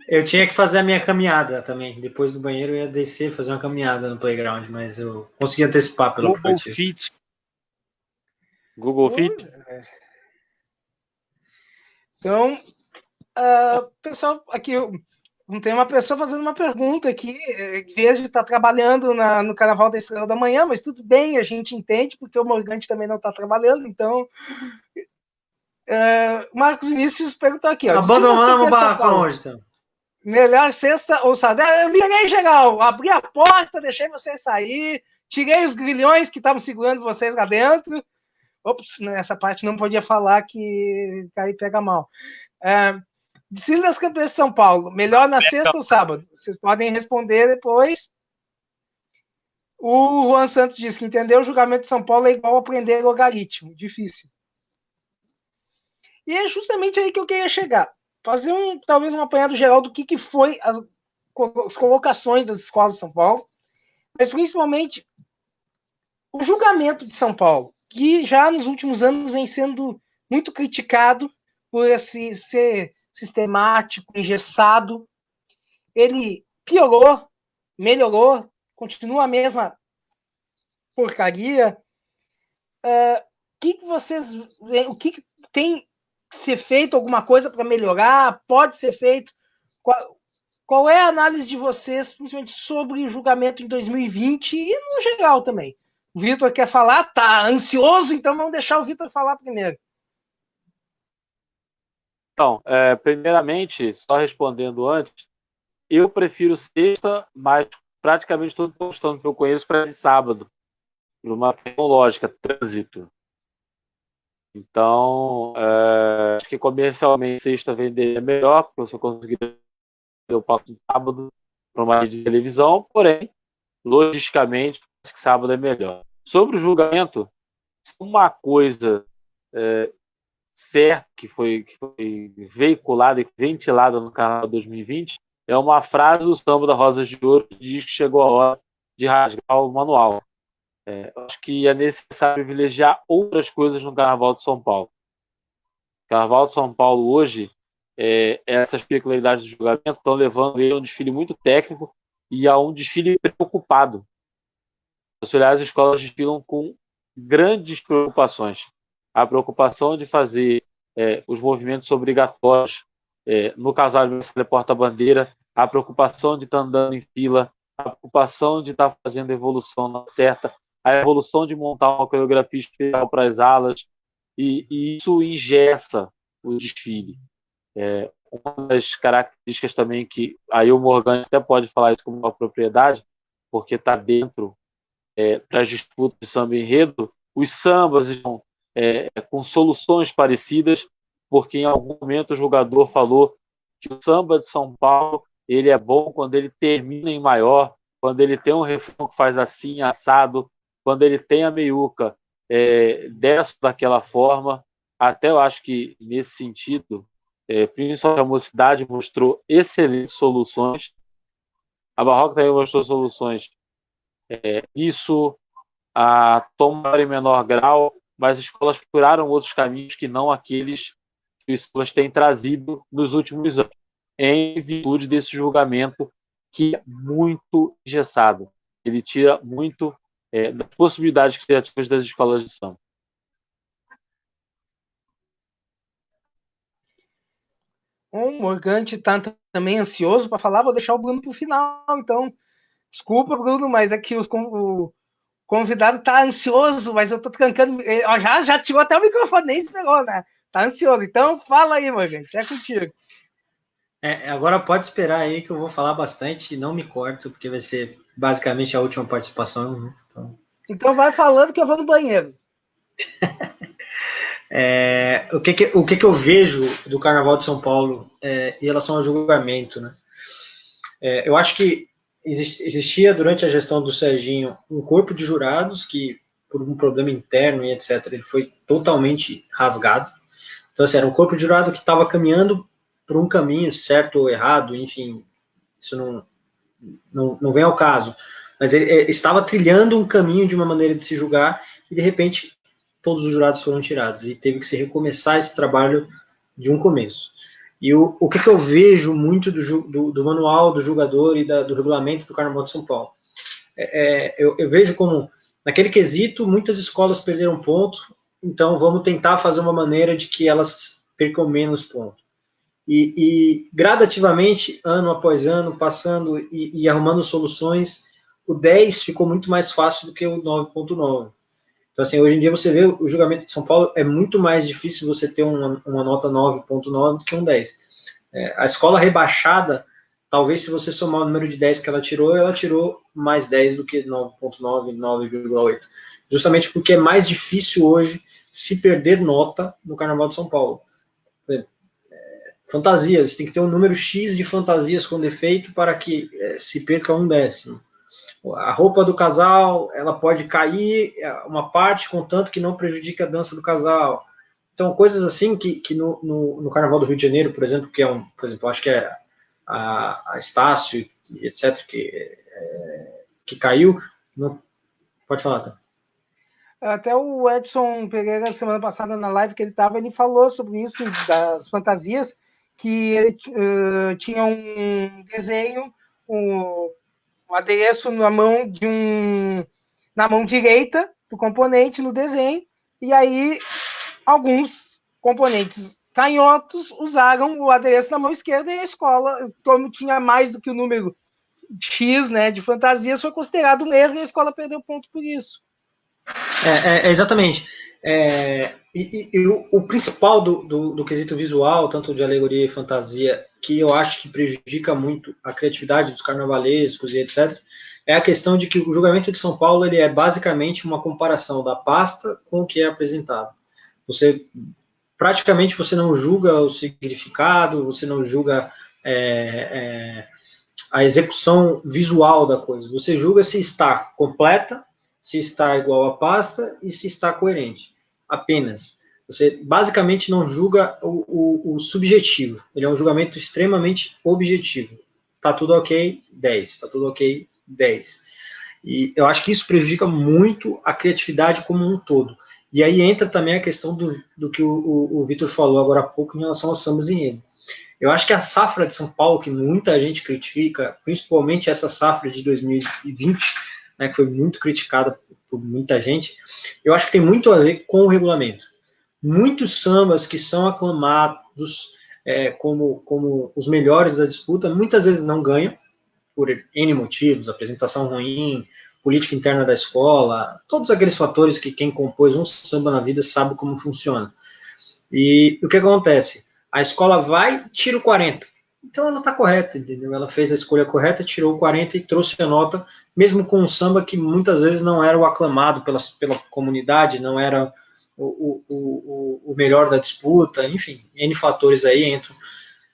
Speaker 3: Eu tinha que fazer a minha caminhada também. Depois do banheiro eu ia descer, fazer uma caminhada no playground, mas eu consegui antecipar pelo aplicativo.
Speaker 4: Google Fit.
Speaker 1: Então, pessoal, aqui não tem uma pessoa fazendo uma pergunta aqui, em vez de estar trabalhando no Carnaval da Estrela da Manhã, mas tudo bem, a gente entende, porque o Morgante também não está trabalhando, então... Marcos Vinícius perguntou aqui, ó.
Speaker 3: Abandonamos o barracão hoje, então.
Speaker 1: Melhor sexta ou sábado? Eu virei geral, abri a porta, deixei vocês sair, tirei os grilhões que estavam segurando vocês lá dentro. Ops, nessa parte não podia falar que aí pega mal. Desfile das Campeãs de São Paulo, melhor na sexta ou sábado? Vocês podem responder depois. O Juan Santos diz que entender o julgamento de São Paulo é igual aprender logaritmo, difícil. E é justamente aí que eu queria chegar. Fazer talvez um apanhado geral do que foi as colocações das escolas de São Paulo, mas principalmente o julgamento de São Paulo, que já nos últimos anos vem sendo muito criticado por ser sistemático, engessado. Ele piorou, melhorou, continua a mesma porcaria. O que tem que ser feito? Alguma coisa para melhorar? Pode ser feito? Qual é a análise de vocês, principalmente sobre o julgamento em 2020 e no geral também? O Vitor quer falar? Tá ansioso, então vamos deixar o Vitor falar primeiro.
Speaker 4: Então, primeiramente, só respondendo antes, eu prefiro sexta, mas praticamente todo postando que eu conheço para de sábado, por uma tecnológica, trânsito. Então, acho que comercialmente sexta venderia melhor, porque você conseguiria o papo de sábado para uma rede de televisão, porém, logisticamente, acho que sábado é melhor. Sobre o julgamento, uma coisa certa que foi veiculada e ventilada no canal 2020 é uma frase do Samba da Rosas de Ouro que diz que chegou a hora de rasgar o manual. Acho que é necessário privilegiar outras coisas no Carnaval de São Paulo. O Carnaval de São Paulo hoje, essas peculiaridades do julgamento estão levando ele a um desfile muito técnico e a um desfile preocupado. Se olhar, as escolas desfilam com grandes preocupações. A preocupação de fazer os movimentos obrigatórios no casal de porta-bandeira, a preocupação de estar andando em fila, a preocupação de estar fazendo a evolução na certa, a evolução de montar uma coreografia especial para as alas, e isso engessa o desfile. Uma das características também que aí o Morgan até pode falar isso com uma propriedade, porque está dentro das disputas de samba enredo, os sambas estão com soluções parecidas, porque em algum momento o jogador falou que o samba de São Paulo ele é bom quando ele termina em maior, quando ele tem um refrão que faz assim, assado, quando ele tem a meiuca dessa daquela forma. Até eu acho que nesse sentido, principalmente a Mocidade mostrou excelentes soluções, a Barroca também mostrou soluções, isso a tomar em menor grau, mas as escolas procuraram outros caminhos que não aqueles que as escolas têm trazido nos últimos anos, em virtude desse julgamento que é muito engessado. Ele tira muito das possibilidades criativas das escolas de samba.
Speaker 1: O Morgante está também ansioso para falar, vou deixar o Bruno para o final, então. Desculpa, Bruno, mas é que o convidado tá ansioso, mas eu tô trancando. Já tirou até o microfone, nem esperou, né? Tá ansioso. Então fala aí, Morgante, é contigo.
Speaker 3: Agora pode esperar aí que eu vou falar bastante, não me corto, porque vai ser basicamente a última participação. Né?
Speaker 1: Então vai falando que eu vou no banheiro.
Speaker 3: O que eu vejo do Carnaval de São Paulo em relação ao julgamento, né? Eu acho que existia durante a gestão do Serginho um corpo de jurados que, por um problema interno e etc., ele foi totalmente rasgado. Então, assim, era um corpo de jurado que estava caminhando por um caminho certo ou errado, enfim, isso não vem ao caso, mas ele estava trilhando um caminho de uma maneira de se julgar e, de repente, todos os jurados foram tirados e teve que se recomeçar esse trabalho de um começo. E o que eu vejo muito do manual do julgador e do regulamento do Carnaval de São Paulo? Eu vejo como, naquele quesito, muitas escolas perderam ponto, então vamos tentar fazer uma maneira de que elas percam menos ponto. E gradativamente, ano após ano, passando e arrumando soluções, o 10 ficou muito mais fácil do que o 9.9. Então, assim, hoje em dia você vê o julgamento de São Paulo, é muito mais difícil você ter uma nota 9.9 do que um 10. A escola rebaixada, talvez se você somar o número de 10 que ela tirou mais 10 do que 9.9, 9,8. Justamente porque é mais difícil hoje se perder nota no Carnaval de São Paulo. Fantasias, tem que ter um número X de fantasias com defeito para que se perca um décimo. A roupa do casal, ela pode cair uma parte, contanto que não prejudique a dança do casal. Então, coisas assim que no Carnaval do Rio de Janeiro, por exemplo, que é por exemplo, acho que é a Estácio, etc., que caiu. Pode falar, tá?
Speaker 1: Até o Edson Pereira, semana passada, na live que ele estava, ele falou sobre isso, das fantasias, que ele tinha um desenho, um adereço na mão na mão direita do componente no desenho, e aí alguns componentes canhotos usaram o adereço na mão esquerda e a escola, como tinha mais do que o número X, né, de fantasias, foi considerado um erro e a escola perdeu ponto por isso.
Speaker 3: Exatamente. O principal do quesito visual, tanto de alegoria e fantasia, que eu acho que prejudica muito a criatividade dos carnavalescos e etc., é a questão de que o julgamento de São Paulo ele é basicamente uma comparação da pasta com o que é apresentado. Praticamente você não julga o significado, você não julga a execução visual da coisa. Você julga se está completa, se está igual à pasta e se está coerente. Apenas. Você basicamente não julga o subjetivo. Ele é um julgamento extremamente objetivo. Tá tudo ok, 10. Tá tudo ok, 10. E eu acho que isso prejudica muito a criatividade como um todo. E aí entra também a questão do que o Vitor falou agora há pouco em relação aos sambas enredo. Eu acho que a safra de São Paulo, que muita gente critica, principalmente essa safra de 2020, né, que foi muito criticada por muita gente, eu acho que tem muito a ver com o regulamento. Muitos sambas que são aclamados como os melhores da disputa, muitas vezes não ganham, por N motivos, apresentação ruim, política interna da escola, todos aqueles fatores que quem compôs um samba na vida sabe como funciona. E o que acontece? A escola vai e tira o 40. Então ela está correta, entendeu? Ela fez a escolha correta, tirou o 40 e trouxe a nota, mesmo com um samba que muitas vezes não era o aclamado pela comunidade, não era o melhor da disputa, enfim, N fatores aí entram.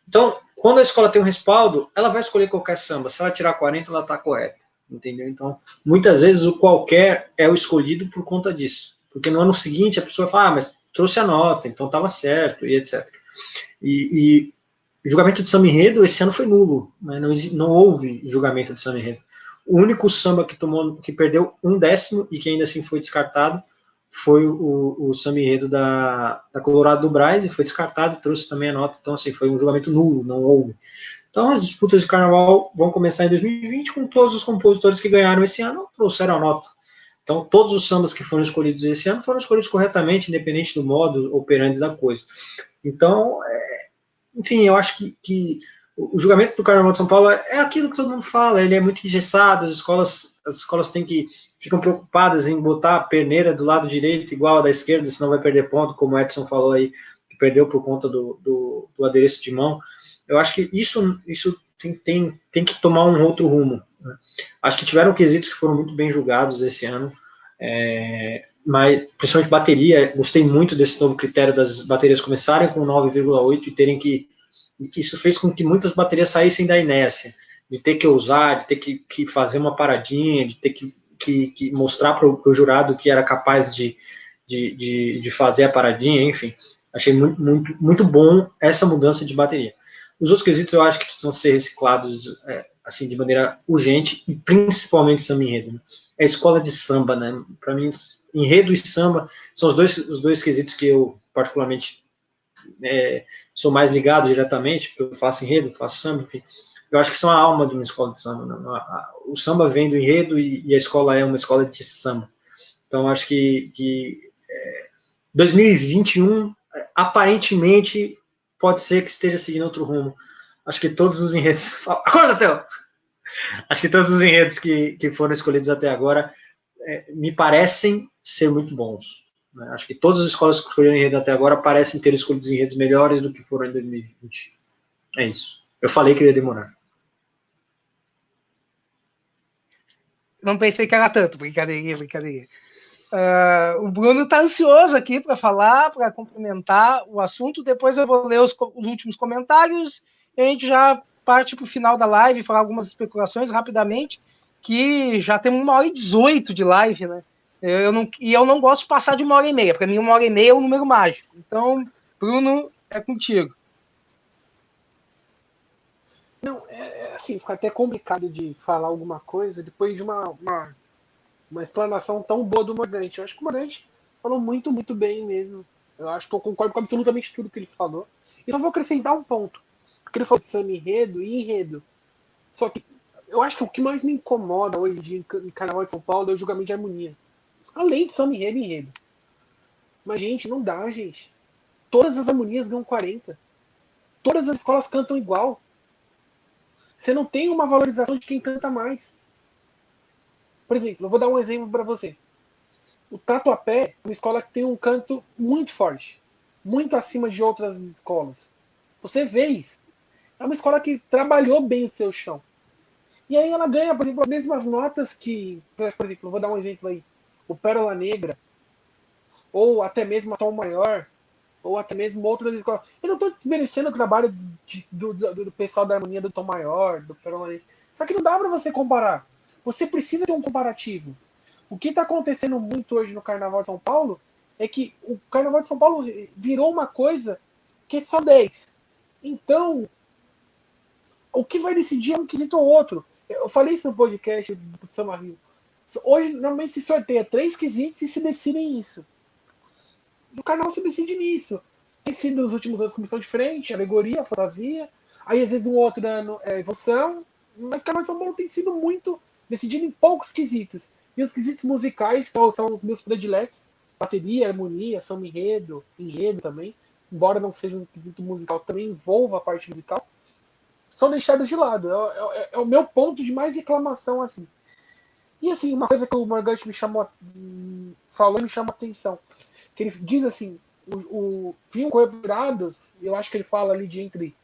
Speaker 3: Então, quando a escola tem um respaldo, ela vai escolher qualquer samba. Se ela tirar 40, ela está correta, entendeu? Então, muitas vezes o qualquer é o escolhido por conta disso. Porque no ano seguinte a pessoa fala, mas trouxe a nota, então estava certo, e etc. E julgamento de samba enredo esse ano foi nulo, né? Não houve julgamento de samba enredo. O único samba que perdeu 1/10 e que ainda assim foi descartado foi o samba enredo da Colorado do Brás, e foi descartado, trouxe também a nota, então assim, foi um julgamento nulo, não houve. Então as disputas de carnaval vão começar em 2020 com todos os compositores que ganharam esse ano, trouxeram a nota. Então todos os sambas que foram escolhidos esse ano foram escolhidos corretamente, independente do modo operante da coisa. Então, enfim, eu acho que o julgamento do Carnaval de São Paulo é aquilo que todo mundo fala, ele é muito engessado, as escolas ficam preocupadas em botar a perneira do lado direito igual a da esquerda, senão vai perder ponto, como o Edson falou aí, que perdeu por conta do adereço de mão. Eu acho que isso tem que tomar um outro rumo, né? Acho que tiveram quesitos que foram muito bem julgados esse ano, mas principalmente bateria, gostei muito desse novo critério das baterias começarem com 9,8 e terem que isso fez com que muitas baterias saíssem da inércia, de ter que ousar, de ter que fazer uma paradinha, de ter que mostrar para o jurado que era capaz de fazer a paradinha, enfim. Achei muito, muito, muito bom essa mudança de bateria. Os outros quesitos eu acho que precisam ser reciclados assim, de maneira urgente, e principalmente samba enredo, né? É a escola de samba, né? Para mim, enredo e samba são os dois quesitos que eu particularmente sou mais ligado diretamente, porque eu faço enredo, faço samba, enfim. Eu acho que são a alma de uma escola de samba, né? O samba vem do enredo e a escola é uma escola de samba. Então, acho que 2021, aparentemente, pode ser que esteja seguindo outro rumo. Acho que todos os enredos... Acorda, Theo! Acho que todos os enredos que foram escolhidos até agora me parecem ser muito bons. Né? Acho que todas as escolas que escolheram enredo até agora parecem ter escolhido enredos melhores do que foram em 2020. É isso. Eu falei que ia demorar.
Speaker 1: Não pensei que era tanto, brincadeira. O Bruno está ansioso aqui para falar, para complementar o assunto. Depois eu vou ler os últimos comentários e a gente já parte para o final da live, falar algumas especulações rapidamente, que já tem 1h18 de live, né? Eu não gosto de passar de 1h30. Para mim, 1h30 é um número mágico. Então, Bruno, é contigo.
Speaker 2: Não, assim, fica até complicado de falar alguma coisa depois de uma explanação tão boa do Morgante. Eu acho que o Morgante falou muito, muito bem mesmo. Eu acho que eu concordo com absolutamente tudo que ele falou. E só vou acrescentar um ponto. Porque ele falou de samba enredo e enredo. Só que eu acho que o que mais me incomoda hoje em dia em Carnaval de São Paulo é o julgamento de harmonia. Além de samba enredo e enredo. Mas, gente, não dá, gente. Todas as harmonias ganham 40. Todas as escolas cantam igual. Você não tem uma valorização de quem canta mais. Por exemplo, eu vou dar um exemplo para você. o Tatuapé é uma escola que tem um canto muito forte, muito acima de outras escolas. Você vê isso. É uma escola que trabalhou bem o seu chão. E aí ela ganha, por exemplo, as mesmas notas que, por exemplo, vou dar um exemplo aí, o Pérola Negra, ou até mesmo a Tom Maior, ou até mesmo outras escolas. Eu não estou desmerecendo o trabalho do pessoal da harmonia do Tom Maior, do Pérola Negra. Só que não dá para você comparar. Você precisa ter um comparativo. O que está acontecendo muito hoje no Carnaval de São Paulo é que o Carnaval de São Paulo virou uma coisa que é só 10. Então, o que vai decidir é um quesito ou outro. Eu falei isso no podcast do Samba Rio. Hoje, normalmente, se sorteia 3 quesitos e se decidem isso. No Carnaval se decide nisso. Tem sido nos últimos anos comissão de frente, alegoria, fantasia. Aí, às vezes, um outro ano é evolução. Mas o Carnaval de São Paulo tem sido muito decidido em poucos quesitos. E os quesitos musicais, que são os meus prediletos, bateria, harmonia, samba enredo também, embora não seja um quesito musical, também envolva a parte musical, são deixados de lado. É o meu ponto de mais reclamação, assim. E, assim, uma coisa que o Morgante falou e me chamou a atenção, que ele diz assim, vinham cobrados, eu acho que ele fala ali de entre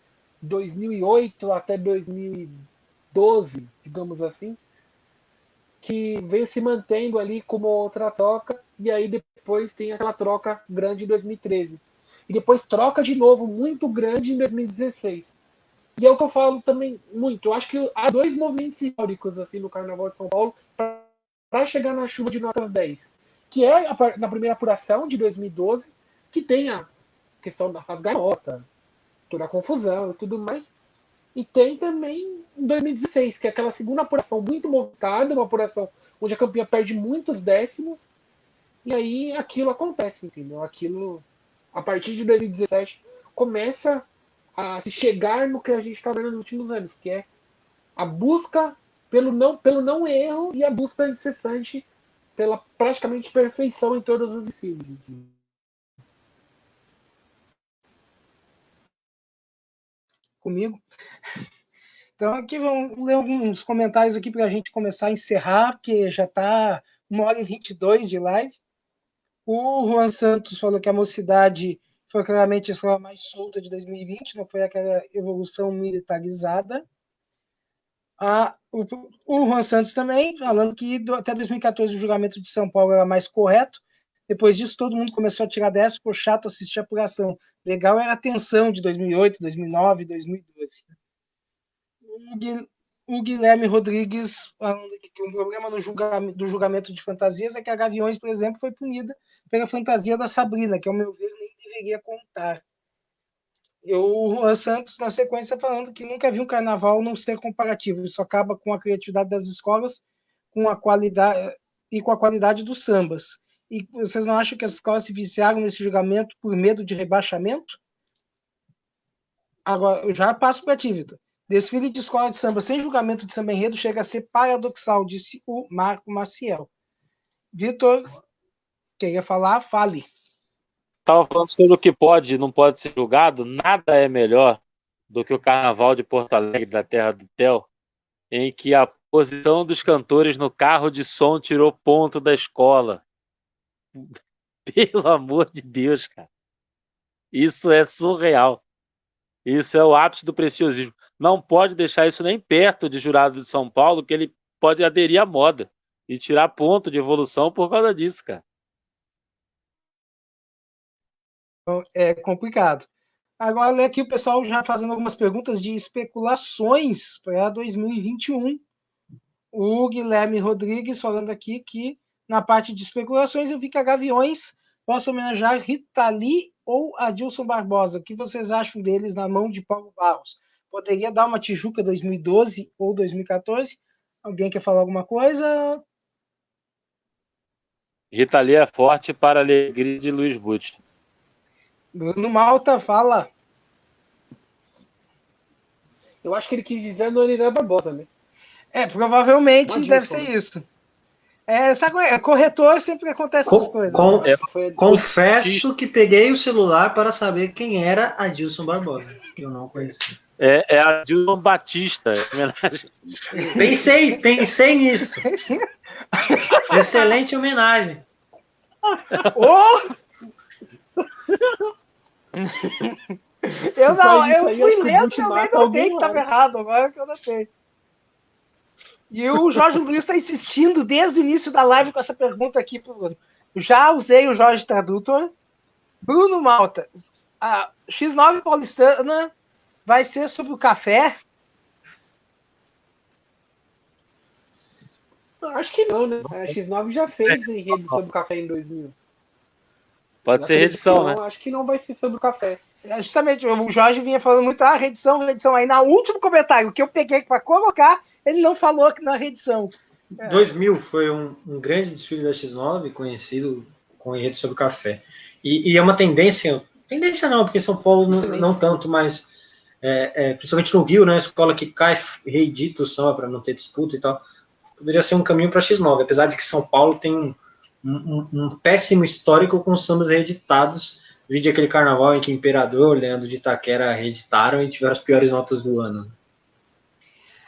Speaker 2: 2008 até 2012, digamos assim, que veio se mantendo ali como outra troca, e aí depois tem aquela troca grande em 2013. E depois troca de novo, muito grande, em 2016. E é o que eu falo também muito. Eu acho que há 2 movimentos históricos assim, no Carnaval de São Paulo para chegar na chuva de notas 10. Que é na primeira apuração de 2012, que tem a questão da rasganota, toda a confusão e tudo mais. E tem também em 2016, que é aquela segunda apuração muito movimentada, uma apuração onde a campeã perde muitos décimos, e aí aquilo acontece, entendeu? Aquilo, a partir de 2017, começa a se chegar no que a gente está vendo nos últimos anos, que é a busca pelo não erro e a busca incessante pela praticamente perfeição em todos os estilos.
Speaker 1: Comigo? Então aqui vamos ler alguns comentários aqui para a gente começar a encerrar, porque já está 1h22 de live. O Juan Santos falou que a Mocidade foi claramente a escola mais solta de 2020, não foi aquela evolução militarizada. O Juan Santos também, falando que até 2014 o julgamento de São Paulo era mais correto. Depois disso, todo mundo começou a tirar 10, ficou chato assistir a apuração. Legal era a tensão de 2008, 2009, 2012. O Guilherme Rodrigues falando que um problema do julgamento de fantasias é que a Gaviões, por exemplo, foi punida pela fantasia da Sabrina, que, ao meu ver, nem deveria contar. O Juan Santos, na sequência, falando que nunca viu um carnaval não ser comparativo. Isso acaba com a criatividade das escolas com a qualidade dos sambas. E vocês não acham que as escolas se viciaram nesse julgamento por medo de rebaixamento? Agora, eu já passo para ti, Vitor. Desfile de escola de samba sem julgamento de samba enredo chega a ser paradoxal, disse o Marco Maciel. Vitor, queria falar? Fale.
Speaker 4: Estava falando sobre o que pode e não pode ser julgado. Nada é melhor do que o Carnaval de Porto Alegre, da terra do Theo, em que a posição dos cantores no carro de som tirou ponto da escola. Pelo amor de Deus, cara. Isso é surreal. Isso é o ápice do preciosismo. Não pode deixar isso nem perto de jurado de São Paulo, que ele pode aderir à moda e tirar ponto de evolução por causa disso, cara.
Speaker 1: É complicado. Agora, olha aqui o pessoal já fazendo algumas perguntas de especulações para 2021. O Guilherme Rodrigues falando aqui que na parte de especulações eu vi que a Gaviões possa homenagear Rita Lee ou Adilson Barbosa. O que vocês acham deles na mão de Paulo Barros? Poderia dar uma Tijuca 2012 ou 2014? Alguém quer falar alguma coisa?
Speaker 4: Rita Lee é forte para a alegria de Luiz Butch.
Speaker 1: Bruno Malta, fala.
Speaker 2: Eu acho que ele quis dizer Noriran Barbosa, né?
Speaker 1: Provavelmente deve ser isso. Sabe, corretor sempre acontece essas coisas.
Speaker 3: Confesso que peguei o celular para saber quem era Adilson Barbosa. Eu não conheci.
Speaker 4: É Adilson Batista. Homenagem.
Speaker 3: Pensei nisso. Excelente homenagem.
Speaker 1: Oh! Eu fui lendo e eu nem notei que estava errado, agora que eu notei. E o Jorge Luiz está insistindo desde o início da live com essa pergunta aqui pro Bruno. Já usei o Jorge Tradutor. Bruno Malta, a X9 paulistana vai ser sobre o café?
Speaker 2: Acho que não, né? A X9 já fez enredo sobre o café em 2000.
Speaker 4: Pode ser reedição, né?
Speaker 2: Acho que não vai ser sobre o café.
Speaker 1: Justamente, o Jorge vinha falando muito, reedição. Aí na último comentário que eu peguei para colocar, ele não falou que na reedição.
Speaker 3: 2000 foi um grande desfile da X9, conhecido com enredo sobre o café. E é uma tendência não, porque São Paulo não tanto, mas principalmente no Rio, né, a escola que cai reedita o samba para não ter disputa e tal, poderia ser um caminho para X9, apesar de que São Paulo tem um péssimo histórico com sambas reeditados. Vídeo aquele carnaval em que Imperador, Leandro de Itaquera reeditaram e tiveram as piores notas do ano.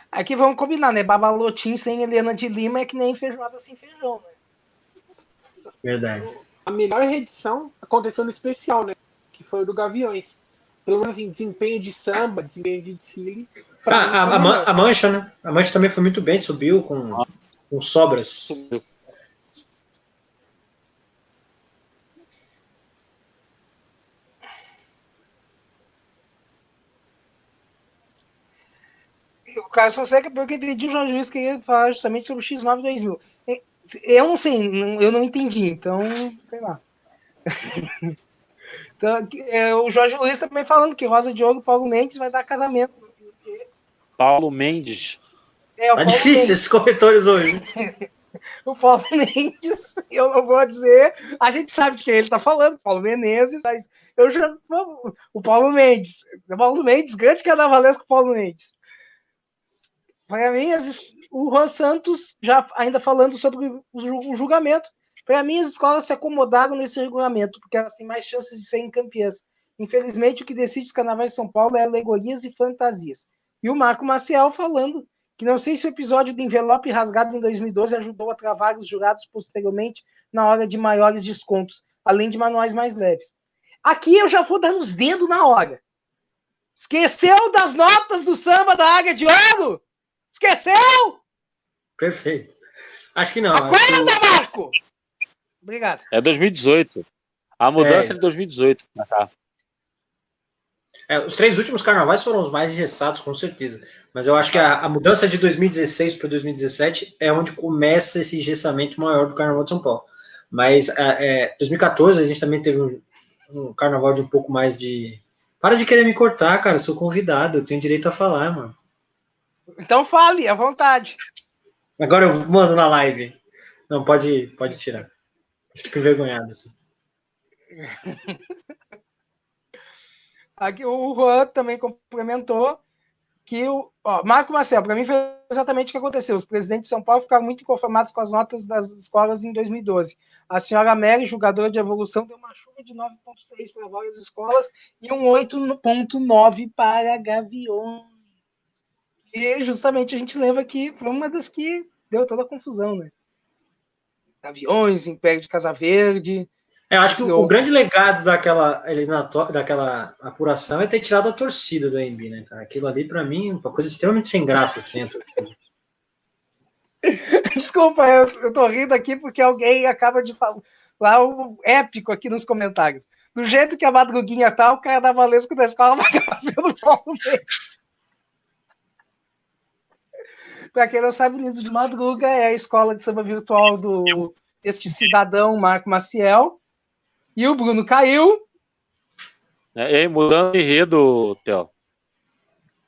Speaker 1: Aqui vamos combinar, né? Babalotim sem Helena de Lima é que nem feijoada sem feijão, né?
Speaker 3: Verdade.
Speaker 2: A melhor reedição aconteceu no especial, né? Que foi o do Gaviões. Pelo menos assim, desempenho de samba, desempenho de desfile.
Speaker 3: A Mancha, né? A Mancha também foi muito bem, subiu com sobras.
Speaker 1: O cara só segue porque eu entendi o Jorge Luiz queria falar justamente sobre o X9 2000. Eu não sei, eu não entendi, então, sei lá. Então, o Jorge Luiz também falando que Rosa Diogo e Paulo Mendes vai dar casamento.
Speaker 4: Paulo Mendes.
Speaker 3: Tá difícil esses corretores hoje.
Speaker 1: O Paulo Mendes, eu não vou dizer, a gente sabe de quem ele tá falando, Paulo Menezes, mas eu já. O Paulo Mendes, grande carnavalesco Paulo Mendes. Para mim, o Juan Santos, já ainda falando sobre o julgamento, para mim as escolas se acomodaram nesse regulamento, porque elas têm mais chances de serem campeãs. Infelizmente, o que decide os carnavais de São Paulo é alegorias e fantasias. E o Marco Maciel falando que não sei se o episódio do envelope rasgado em 2012 ajudou a travar os jurados posteriormente na hora de maiores descontos, além de manuais mais leves. Aqui eu já vou dar nos dedos na hora. Esqueceu das notas do samba da Águia de Ouro? Esqueceu?
Speaker 3: Perfeito. Acho que não.
Speaker 1: Acorda, Marco! Obrigado.
Speaker 4: É 2018. A mudança é de 2018. Tá.
Speaker 3: Os 3 últimos carnavais foram os mais engessados, com certeza. Mas eu acho que a mudança de 2016 para 2017 é onde começa esse engessamento maior do Carnaval de São Paulo. Mas 2014 a gente também teve um carnaval de um pouco mais de... Para de querer me cortar, cara. Eu sou convidado, eu tenho direito a falar, mano.
Speaker 1: Então fale, à vontade.
Speaker 3: Agora eu mando na live. Não, pode tirar. Fico envergonhado. Assim.
Speaker 1: Aqui o Juan também complementou que Marco Marcel, para mim foi exatamente o que aconteceu. Os presidentes de São Paulo ficaram muito inconformados com as notas das escolas em 2012. A senhora Mary, julgadora de evolução, deu uma chuva de 9,6 para várias escolas e um 8,9 para Gaviões. E justamente a gente lembra que foi uma das que deu toda a confusão, né? Gaviões, Império de Casa Verde.
Speaker 3: Eu acho que o grande legado daquela apuração é ter tirado a torcida do AMB, né, cara? Aquilo ali, pra mim, é uma coisa extremamente sem graça, assim,
Speaker 1: Desculpa, eu tô rindo aqui porque alguém acaba de falar o épico aqui nos comentários. Do jeito que a Madruguinha tá, o carnavalesco da escola vai acabar sendo Paulo Mendes. Para quem não sabe, o Niso de Madruga é a escola de samba virtual deste cidadão, Marco Maciel. E o Bruno caiu.
Speaker 4: Mudando de enredo, Theo.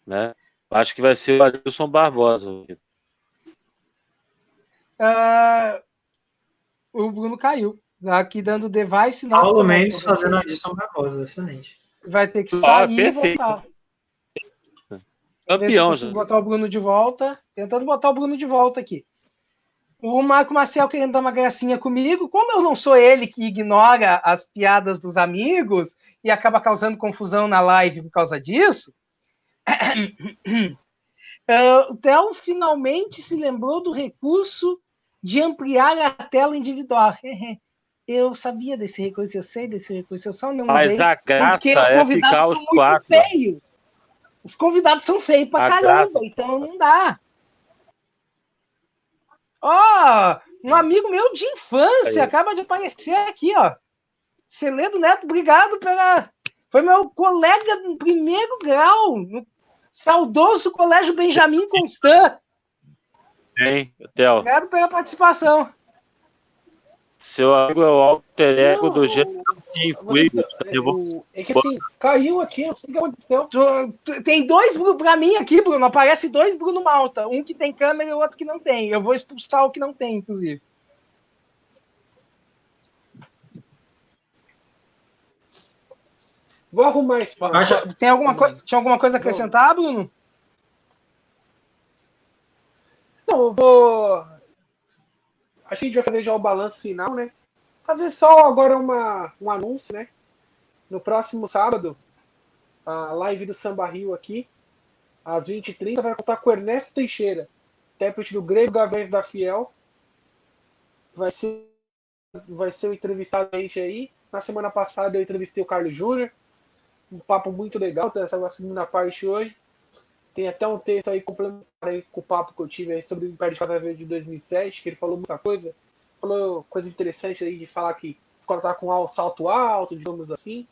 Speaker 4: Né? Acho que vai ser o Adilson Barbosa.
Speaker 1: O Bruno caiu. Aqui dando device.
Speaker 3: Paulo Mendes fazendo a Adilson Barbosa, excelente.
Speaker 1: Vai ter que sair e voltar.
Speaker 4: Campeão, já.
Speaker 1: Botar o Bruno de volta. Tentando botar o Bruno de volta aqui. O Marco Marcel querendo dar uma gracinha comigo. Como eu não sou ele que ignora as piadas dos amigos e acaba causando confusão na live por causa disso, o Theo finalmente se lembrou do recurso de ampliar a tela individual. Eu sabia desse recurso, eu sei desse recurso, eu só não
Speaker 4: Mas
Speaker 1: usei.
Speaker 4: a graça
Speaker 1: Porque os
Speaker 4: é
Speaker 1: convidados
Speaker 4: ficar
Speaker 1: são
Speaker 4: os
Speaker 1: muito
Speaker 4: 4.
Speaker 1: feios. Os convidados são feios pra
Speaker 4: A
Speaker 1: caramba,
Speaker 4: graça.
Speaker 1: então não dá. Ó, um amigo meu de infância
Speaker 4: Aí.
Speaker 1: acaba de aparecer aqui, ó. Celedo Neto, obrigado pela... Foi meu colega no primeiro grau, no saudoso Colégio Benjamin Constant.
Speaker 4: Hein, Theo?
Speaker 1: Obrigado pela participação.
Speaker 4: Seu amigo é o alter ego do
Speaker 2: Não,
Speaker 4: gênero
Speaker 2: vocês,
Speaker 4: fluido.
Speaker 2: é que assim, caiu aqui, não sei o que aconteceu.
Speaker 1: Tem dois pra mim aqui, Bruno. Aparece dois Bruno Malta. Um que tem câmera e o outro que não tem. Eu vou expulsar o que não tem, inclusive.
Speaker 2: Vou arrumar espaço.
Speaker 1: Tinha alguma coisa a acrescentar, Bruno?
Speaker 2: Não, eu vou. Acho que a gente vai fazer já o balanço final, né? Fazer só agora um anúncio, né? No próximo sábado, a live do Samba Rio aqui, às 20h30, vai contar com o Ernesto Teixeira, intérprete do Grego Gaviões da Fiel. Vai ser o entrevistado a gente aí. Na semana passada eu entrevistei o Carlos Júnior. Um papo muito legal, tem essa segunda parte hoje. Tem até um texto aí complementar aí com o papo que eu tive aí sobre o Império de Casa Verde de 2007, que ele falou muita coisa. Falou coisa interessante aí de falar que a escola tá com um salto alto, digamos assim.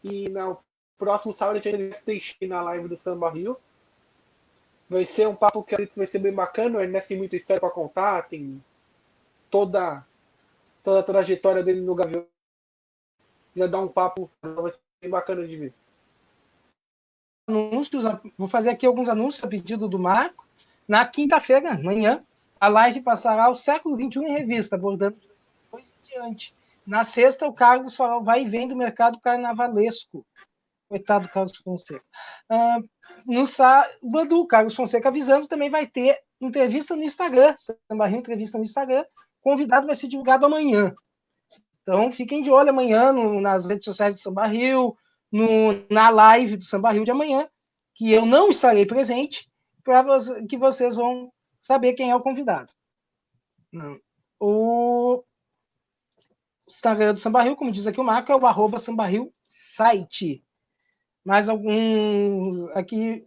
Speaker 2: E no próximo sábado a gente vai ter na live do Samba Rio. Vai ser um papo que vai ser bem bacana. O Ernesto tem muita história para contar, tem toda a trajetória dele no Gavião. Já dá um papo, vai ser bem bacana de ver.
Speaker 1: Anúncios, vou fazer aqui alguns anúncios a pedido do Marco. Na quinta-feira, amanhã, a live passará o século XXI em revista, abordando de 2002 em diante. Na sexta, o Carlos vai e vem do mercado carnavalesco. Coitado do Carlos Fonseca. No sábado, o Carlos Fonseca avisando, também vai ter entrevista no Instagram. Samba Rio, entrevista no Instagram. O convidado vai ser divulgado amanhã. Então, fiquem de olho amanhã nas redes sociais do Samba Rio, na live do Samba Rio de amanhã, que eu não estarei presente, para que vocês vão saber quem é o convidado. O Instagram do Samba Rio, como diz aqui o Marco, é o @SambaRioSite. Mais alguns aqui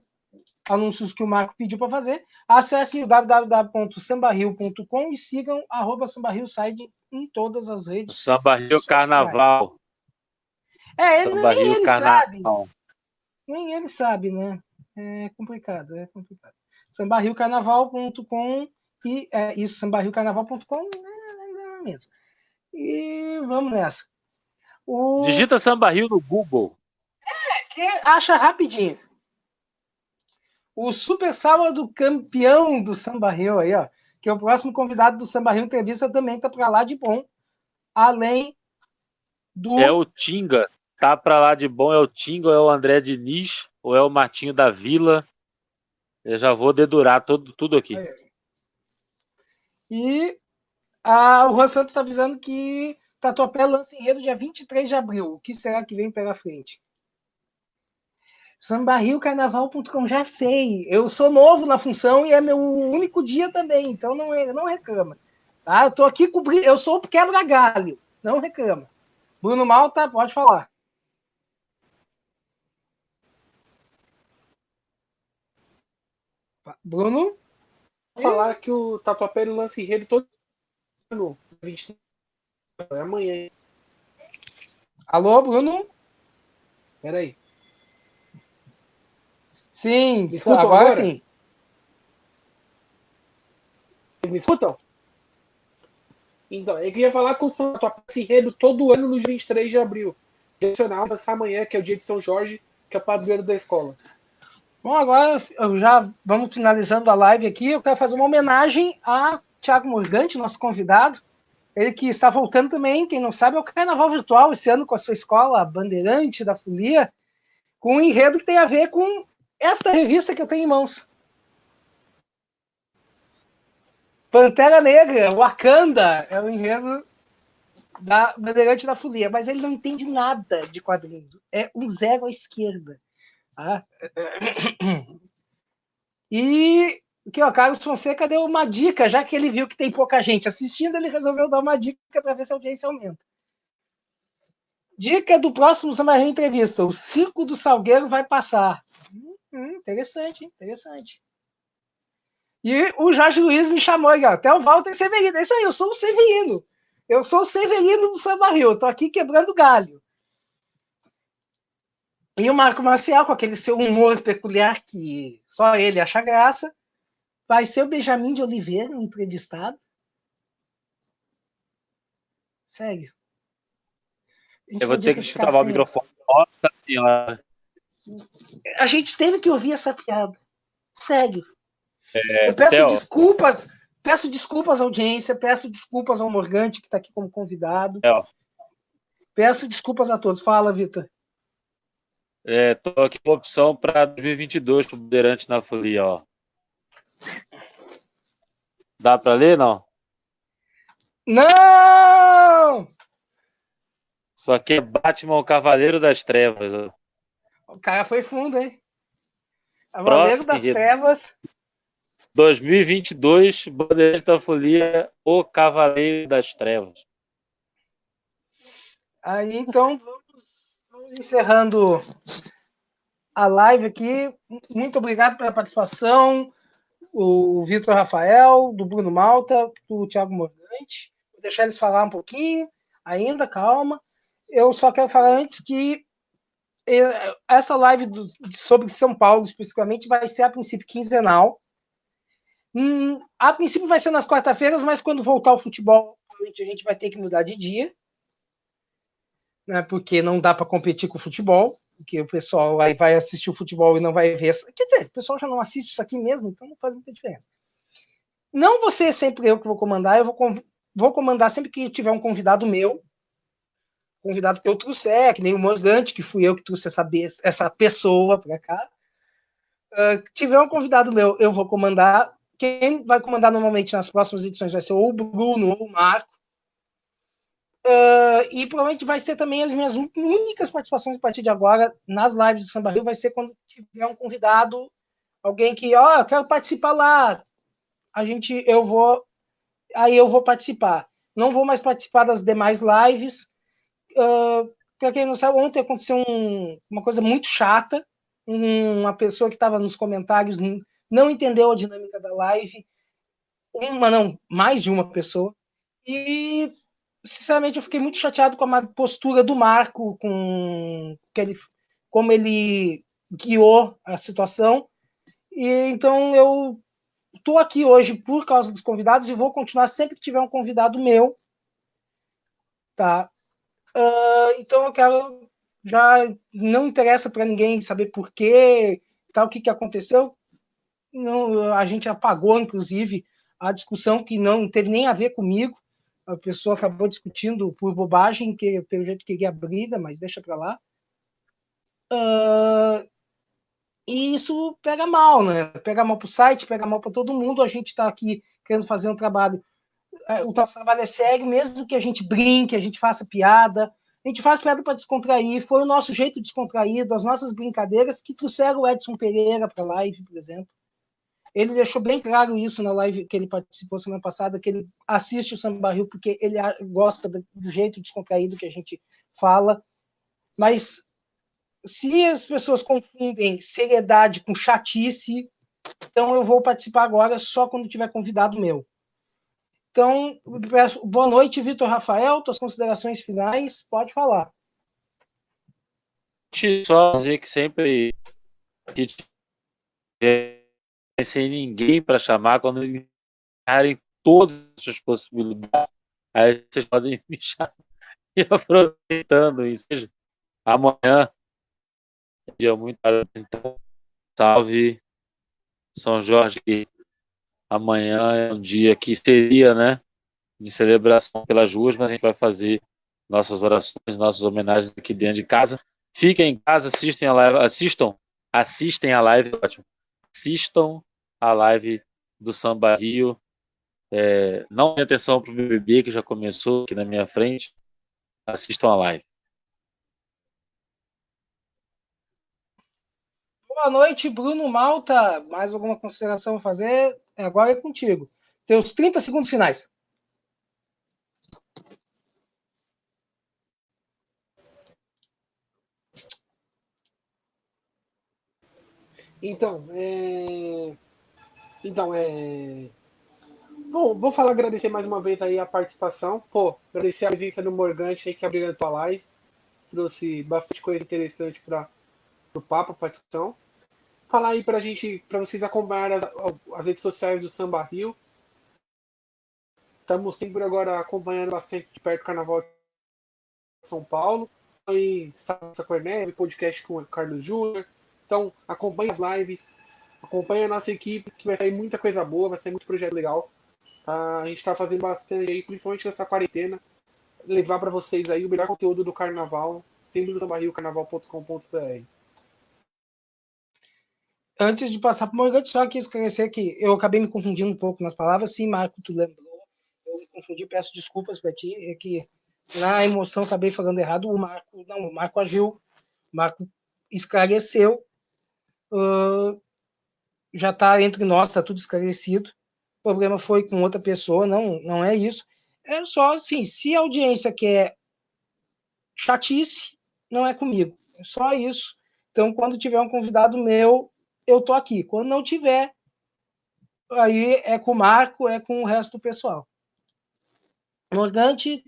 Speaker 1: anúncios que o Marco pediu para fazer. Acesse o www.sambario.com e sigam @SambaRioSite em todas as redes.
Speaker 4: Samba Rio Carnaval.
Speaker 1: Nem ele
Speaker 4: Carnaval.
Speaker 1: sabe. Nem ele sabe, né? É complicado. sambarriocarnaval.com e isso, sambarriocarnaval.com é mesmo. E vamos nessa.
Speaker 4: Digita Samba Rio no Google.
Speaker 1: Acha rapidinho. O Super Sábado campeão do Samba Rio aí, ó, que é o próximo convidado do Samba Rio Entrevista, também tá para lá de bom. Além do...
Speaker 4: É o Tinga. Tá para lá de bom, é o Tinga, ou é o André Diniz, ou é o Martinho da Vila. Eu já vou dedurar tudo aqui.
Speaker 1: E o Juan Santos está avisando que Tatuapé lança enredo dia 23 de abril. O que será que vem pela frente? sambarriocarnaval.com, já sei. Eu sou novo na função e é meu único dia também, então não reclama. Tá? Eu tô aqui cobrindo, eu sou o quebra-galho, não reclama. Bruno Malta, pode falar. Bruno?
Speaker 2: Falar que o Tatuapé lança enredo todo ano. 20, é amanhã.
Speaker 1: Alô, Bruno?
Speaker 2: Peraí.
Speaker 1: Sim,
Speaker 2: me escutam
Speaker 1: agora
Speaker 2: agora?
Speaker 1: Sim.
Speaker 2: Vocês me escutam? Então, eu queria falar com o Tatuapé esse enredo todo ano no dia 23 de abril. Adicional, lançar amanhã, que é o dia de São Jorge, que é o padroeiro da escola.
Speaker 1: Bom, agora já vamos finalizando a live aqui. Eu quero fazer uma homenagem a Thiago Morgante, nosso convidado. Ele que está voltando também, quem não sabe, é o Carnaval Virtual, esse ano com a sua escola, a Bandeirante da Folia, com um enredo que tem a ver com esta revista que eu tenho em mãos. Pantera Negra, Wakanda, é o enredo da Bandeirante da Folia, mas ele não entende nada de quadrinho. É um zero à esquerda. Tá? E Porque o Carlos Fonseca deu uma dica, já que ele viu que tem pouca gente assistindo, ele resolveu dar uma dica para ver se a audiência aumenta. Dica do próximo Samba Rio Entrevista: o Circo do Salgueiro vai passar. Interessante, interessante. E o Jorge Luiz me chamou aí, ó, até o Walter Severino. É isso aí, eu sou o Severino. Eu sou o Severino do Samba Rio. Eu tô aqui quebrando galho. E o Marco Marcial, com aquele seu humor peculiar que só ele acha graça, vai ser o Benjamin de Oliveira, o entrevistado. Sério.
Speaker 4: Eu vou ter que destravar o microfone. Nossa senhora.
Speaker 1: A gente teve que ouvir essa piada. Sério. Eu peço desculpas à audiência, peço desculpas ao Morgante, que está aqui como convidado. Peço desculpas a todos. Fala, Vitor.
Speaker 4: Tô aqui com a opção para 2022 para o Bandeirante na Folia, ó. Dá para ler, não?
Speaker 1: Não!
Speaker 4: Só que é Batman, o Cavaleiro das Trevas. Ó.
Speaker 1: O cara foi fundo, hein? Cavaleiro das Trevas.
Speaker 4: 2022, Bandeirante da Folia, o Cavaleiro das Trevas.
Speaker 1: Aí, então, vamos encerrando a live aqui. Muito obrigado pela participação. O Vitor Rafael, do Bruno Malta, do Thiago Morgante. Vou deixar eles falar um pouquinho ainda, calma. Eu só quero falar antes que essa live sobre São Paulo, especificamente, vai ser, a princípio, quinzenal. A princípio vai ser nas quarta-feiras, mas quando voltar o futebol, a gente vai ter que mudar de dia, né, porque não dá para competir com o futebol, porque o pessoal aí vai assistir o futebol e não vai ver. Quer dizer, o pessoal já não assiste isso aqui mesmo, então não faz muita diferença. Não vou ser sempre eu que vou comandar, eu vou comandar sempre que tiver um convidado meu, convidado que eu trouxer, que nem o Morgante, que fui eu que trouxe essa pessoa para cá. Tiver um convidado meu, eu vou comandar. Quem vai comandar normalmente nas próximas edições vai ser ou o Bruno ou o Marco. E provavelmente vai ser também as minhas únicas participações a partir de agora nas lives do Samba Rio, vai ser quando tiver um convidado, alguém que, eu quero participar lá. Eu vou participar. Não vou mais participar das demais lives. Para quem não sabe, ontem aconteceu uma coisa muito chata. Uma pessoa que estava nos comentários não entendeu a dinâmica da live. Mais de uma pessoa. E, sinceramente, eu fiquei muito chateado com a postura do Marco, como ele guiou a situação. E então eu estou aqui hoje por causa dos convidados e vou continuar sempre que tiver um convidado meu. Tá? Então eu quero. Já não interessa para ninguém saber por quê, o que aconteceu. Não, a gente apagou, inclusive, a discussão que não teve nem a ver comigo. A pessoa acabou discutindo por bobagem, que pelo jeito queria briga, mas deixa para lá. E isso pega mal, né? Pega mal para o site, pega mal para todo mundo. A gente está aqui querendo fazer um trabalho. O nosso trabalho é sério, mesmo que a gente brinque, a gente faça piada. A gente faz piada para descontrair. Foi o nosso jeito descontraído, as nossas brincadeiras que trouxeram o Edson Pereira para a live, por exemplo. Ele deixou bem claro isso na live que ele participou semana passada, que ele assiste o Samba Rio porque ele gosta do jeito descontraído que a gente fala. Mas se as pessoas confundem seriedade com chatice, então eu vou participar agora só quando tiver convidado meu. Então, boa noite, Vitor Rafael, tuas considerações finais, pode falar.
Speaker 4: Só dizer que sempre sem ninguém para chamar, quando eles darem todas as possibilidades, aí vocês podem me chamar. E aproveitando isso, amanhã é um dia muito tarde, então salve São Jorge. Amanhã é um dia que seria, né, de celebração pelas ruas, mas a gente vai fazer nossas orações, nossas homenagens aqui dentro de casa. Fiquem em casa, assistem a live, assistem a live, ótimo. Assistam a live do Samba Rio. Não tenha atenção para o BBB, que já começou aqui na minha frente. Assistam a live.
Speaker 1: Boa noite, Bruno Malta. Mais alguma consideração a fazer? Agora é contigo. Teus 30 segundos finais.
Speaker 2: Então, Bom, vou falar, agradecer mais uma vez aí a participação. Pô, agradecer a presença do Morgante aí que abriu a tua live. Trouxe bastante coisa interessante para o papo, a participação. Falar aí pra gente, para vocês acompanharem as redes sociais do Samba Rio. Estamos sempre agora acompanhando bastante de perto o Carnaval de São Paulo. Aí, Sassa Cornélio, podcast com o Carlos Júnior. Então, acompanhe as lives, acompanhe a nossa equipe, que vai sair muita coisa boa, vai sair muito projeto legal. Tá? A gente está fazendo bastante aí, principalmente nessa quarentena, levar para vocês aí o melhor conteúdo do Carnaval, sempre no sambarriocarnaval.com.br.
Speaker 1: Antes de passar para o Morgante, só aqui esclarecer que eu acabei me confundindo um pouco nas palavras. Sim, Marco, tu lembrou. Eu me confundi, peço desculpas para ti. É que na emoção acabei falando errado. O Marco agiu, o Marco esclareceu. Já está entre nós, está tudo esclarecido. O problema foi com outra pessoa, não é isso. É só assim, se a audiência quer chatice, não é comigo. É só isso. Então, quando tiver um convidado meu, eu tô aqui. Quando não tiver, aí é com o Marco, é com o resto do pessoal. Morgante,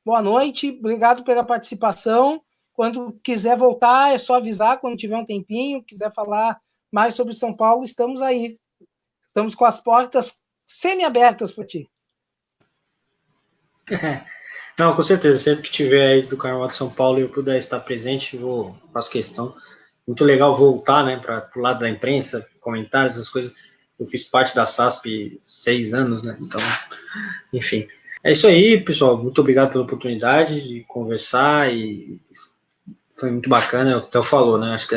Speaker 1: boa noite, obrigado pela participação. Quando quiser voltar, é só avisar, quando tiver um tempinho, quiser falar mais sobre São Paulo, estamos aí. Estamos com as portas semi-abertas para ti.
Speaker 3: Não, com certeza. Sempre que tiver aí do Carnaval de São Paulo e eu puder estar presente, faço questão. Muito legal voltar, né, para o lado da imprensa, comentários, essas coisas. Eu fiz parte da SASP 6 anos, né? Então, enfim. É isso aí, pessoal. Muito obrigado pela oportunidade de conversar e foi muito bacana, é o que o Theo falou, né? Acho que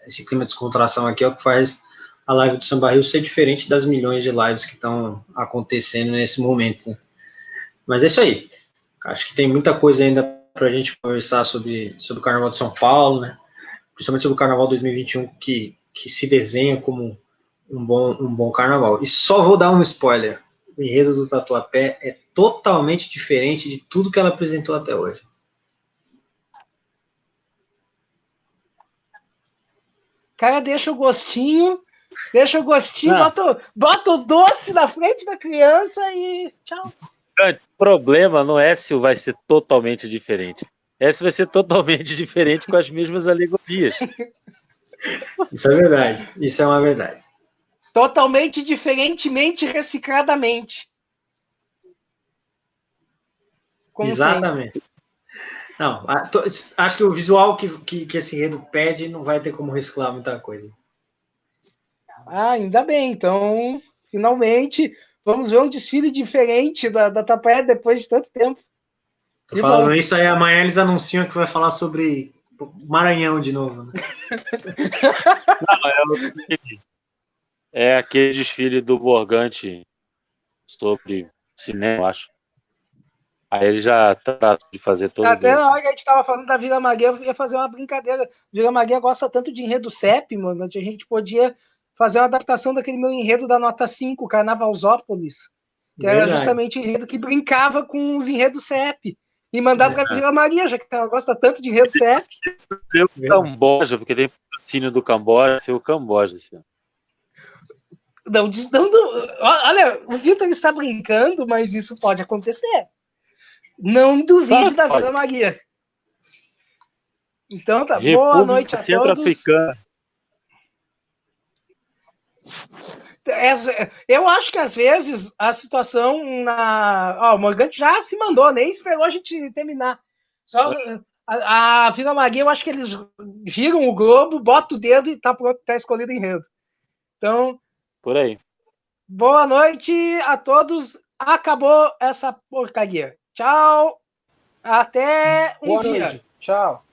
Speaker 3: esse clima de descontração aqui é o que faz a live do Samba Rio ser diferente das milhões de lives que estão acontecendo nesse momento, né? Mas é isso aí. Acho que tem muita coisa ainda para a gente conversar sobre o Carnaval de São Paulo, né? Principalmente sobre o Carnaval 2021, que se desenha como um bom Carnaval. E só vou dar um spoiler. O enredo do Tatuapé é totalmente diferente de tudo que ela apresentou até hoje.
Speaker 1: Cara, deixa o gostinho, bota o doce na frente da criança e tchau.
Speaker 4: O problema não é se vai ser totalmente diferente. É se vai ser totalmente diferente com as mesmas alegorias.
Speaker 3: Isso é verdade. Isso é uma verdade.
Speaker 1: Totalmente diferentemente, recicladamente. Como
Speaker 3: exatamente. Sempre. Não, acho que o visual que esse enredo pede não vai ter como reciclar muita coisa.
Speaker 1: Ainda bem. Então, finalmente, vamos ver um desfile diferente da Tapé depois de tanto tempo.
Speaker 3: Tô falando bom. Isso aí, amanhã eles anunciam que vai falar sobre Maranhão de novo, né?
Speaker 4: Não, é aquele desfile do Morgante sobre cinema, eu acho. Aí ele já trata de fazer todo
Speaker 1: Até na hora que a gente estava falando da Vila Maria, eu ia fazer uma brincadeira. Vila Maria gosta tanto de enredo CEP, mano, que a gente podia fazer uma adaptação daquele meu enredo da nota 5, Carnavalzópolis, que era justamente o enredo que brincava com os enredos CEP. E mandar para Vila Maria, já que ela gosta tanto de enredo CEP.
Speaker 4: O Camboja, porque tem patrocínio do Camboja, ser o Camboja. Assim.
Speaker 1: Não, olha, o Vitor está brincando, mas isso pode acontecer. Não duvide da Vila Maria. Então tá,
Speaker 4: República
Speaker 1: boa noite a
Speaker 4: Centro-Africana.
Speaker 1: Eu acho que às vezes a situação o Morgante já se mandou, nem esperou a gente terminar. Só a Vila Maria, eu acho que eles giram o globo, botam o dedo e tá pronto, tá escolhido o enredo. Então,
Speaker 4: por aí.
Speaker 1: Boa noite a todos. Acabou essa porcaria. Tchau. Até um dia.
Speaker 2: Boa noite. Tchau.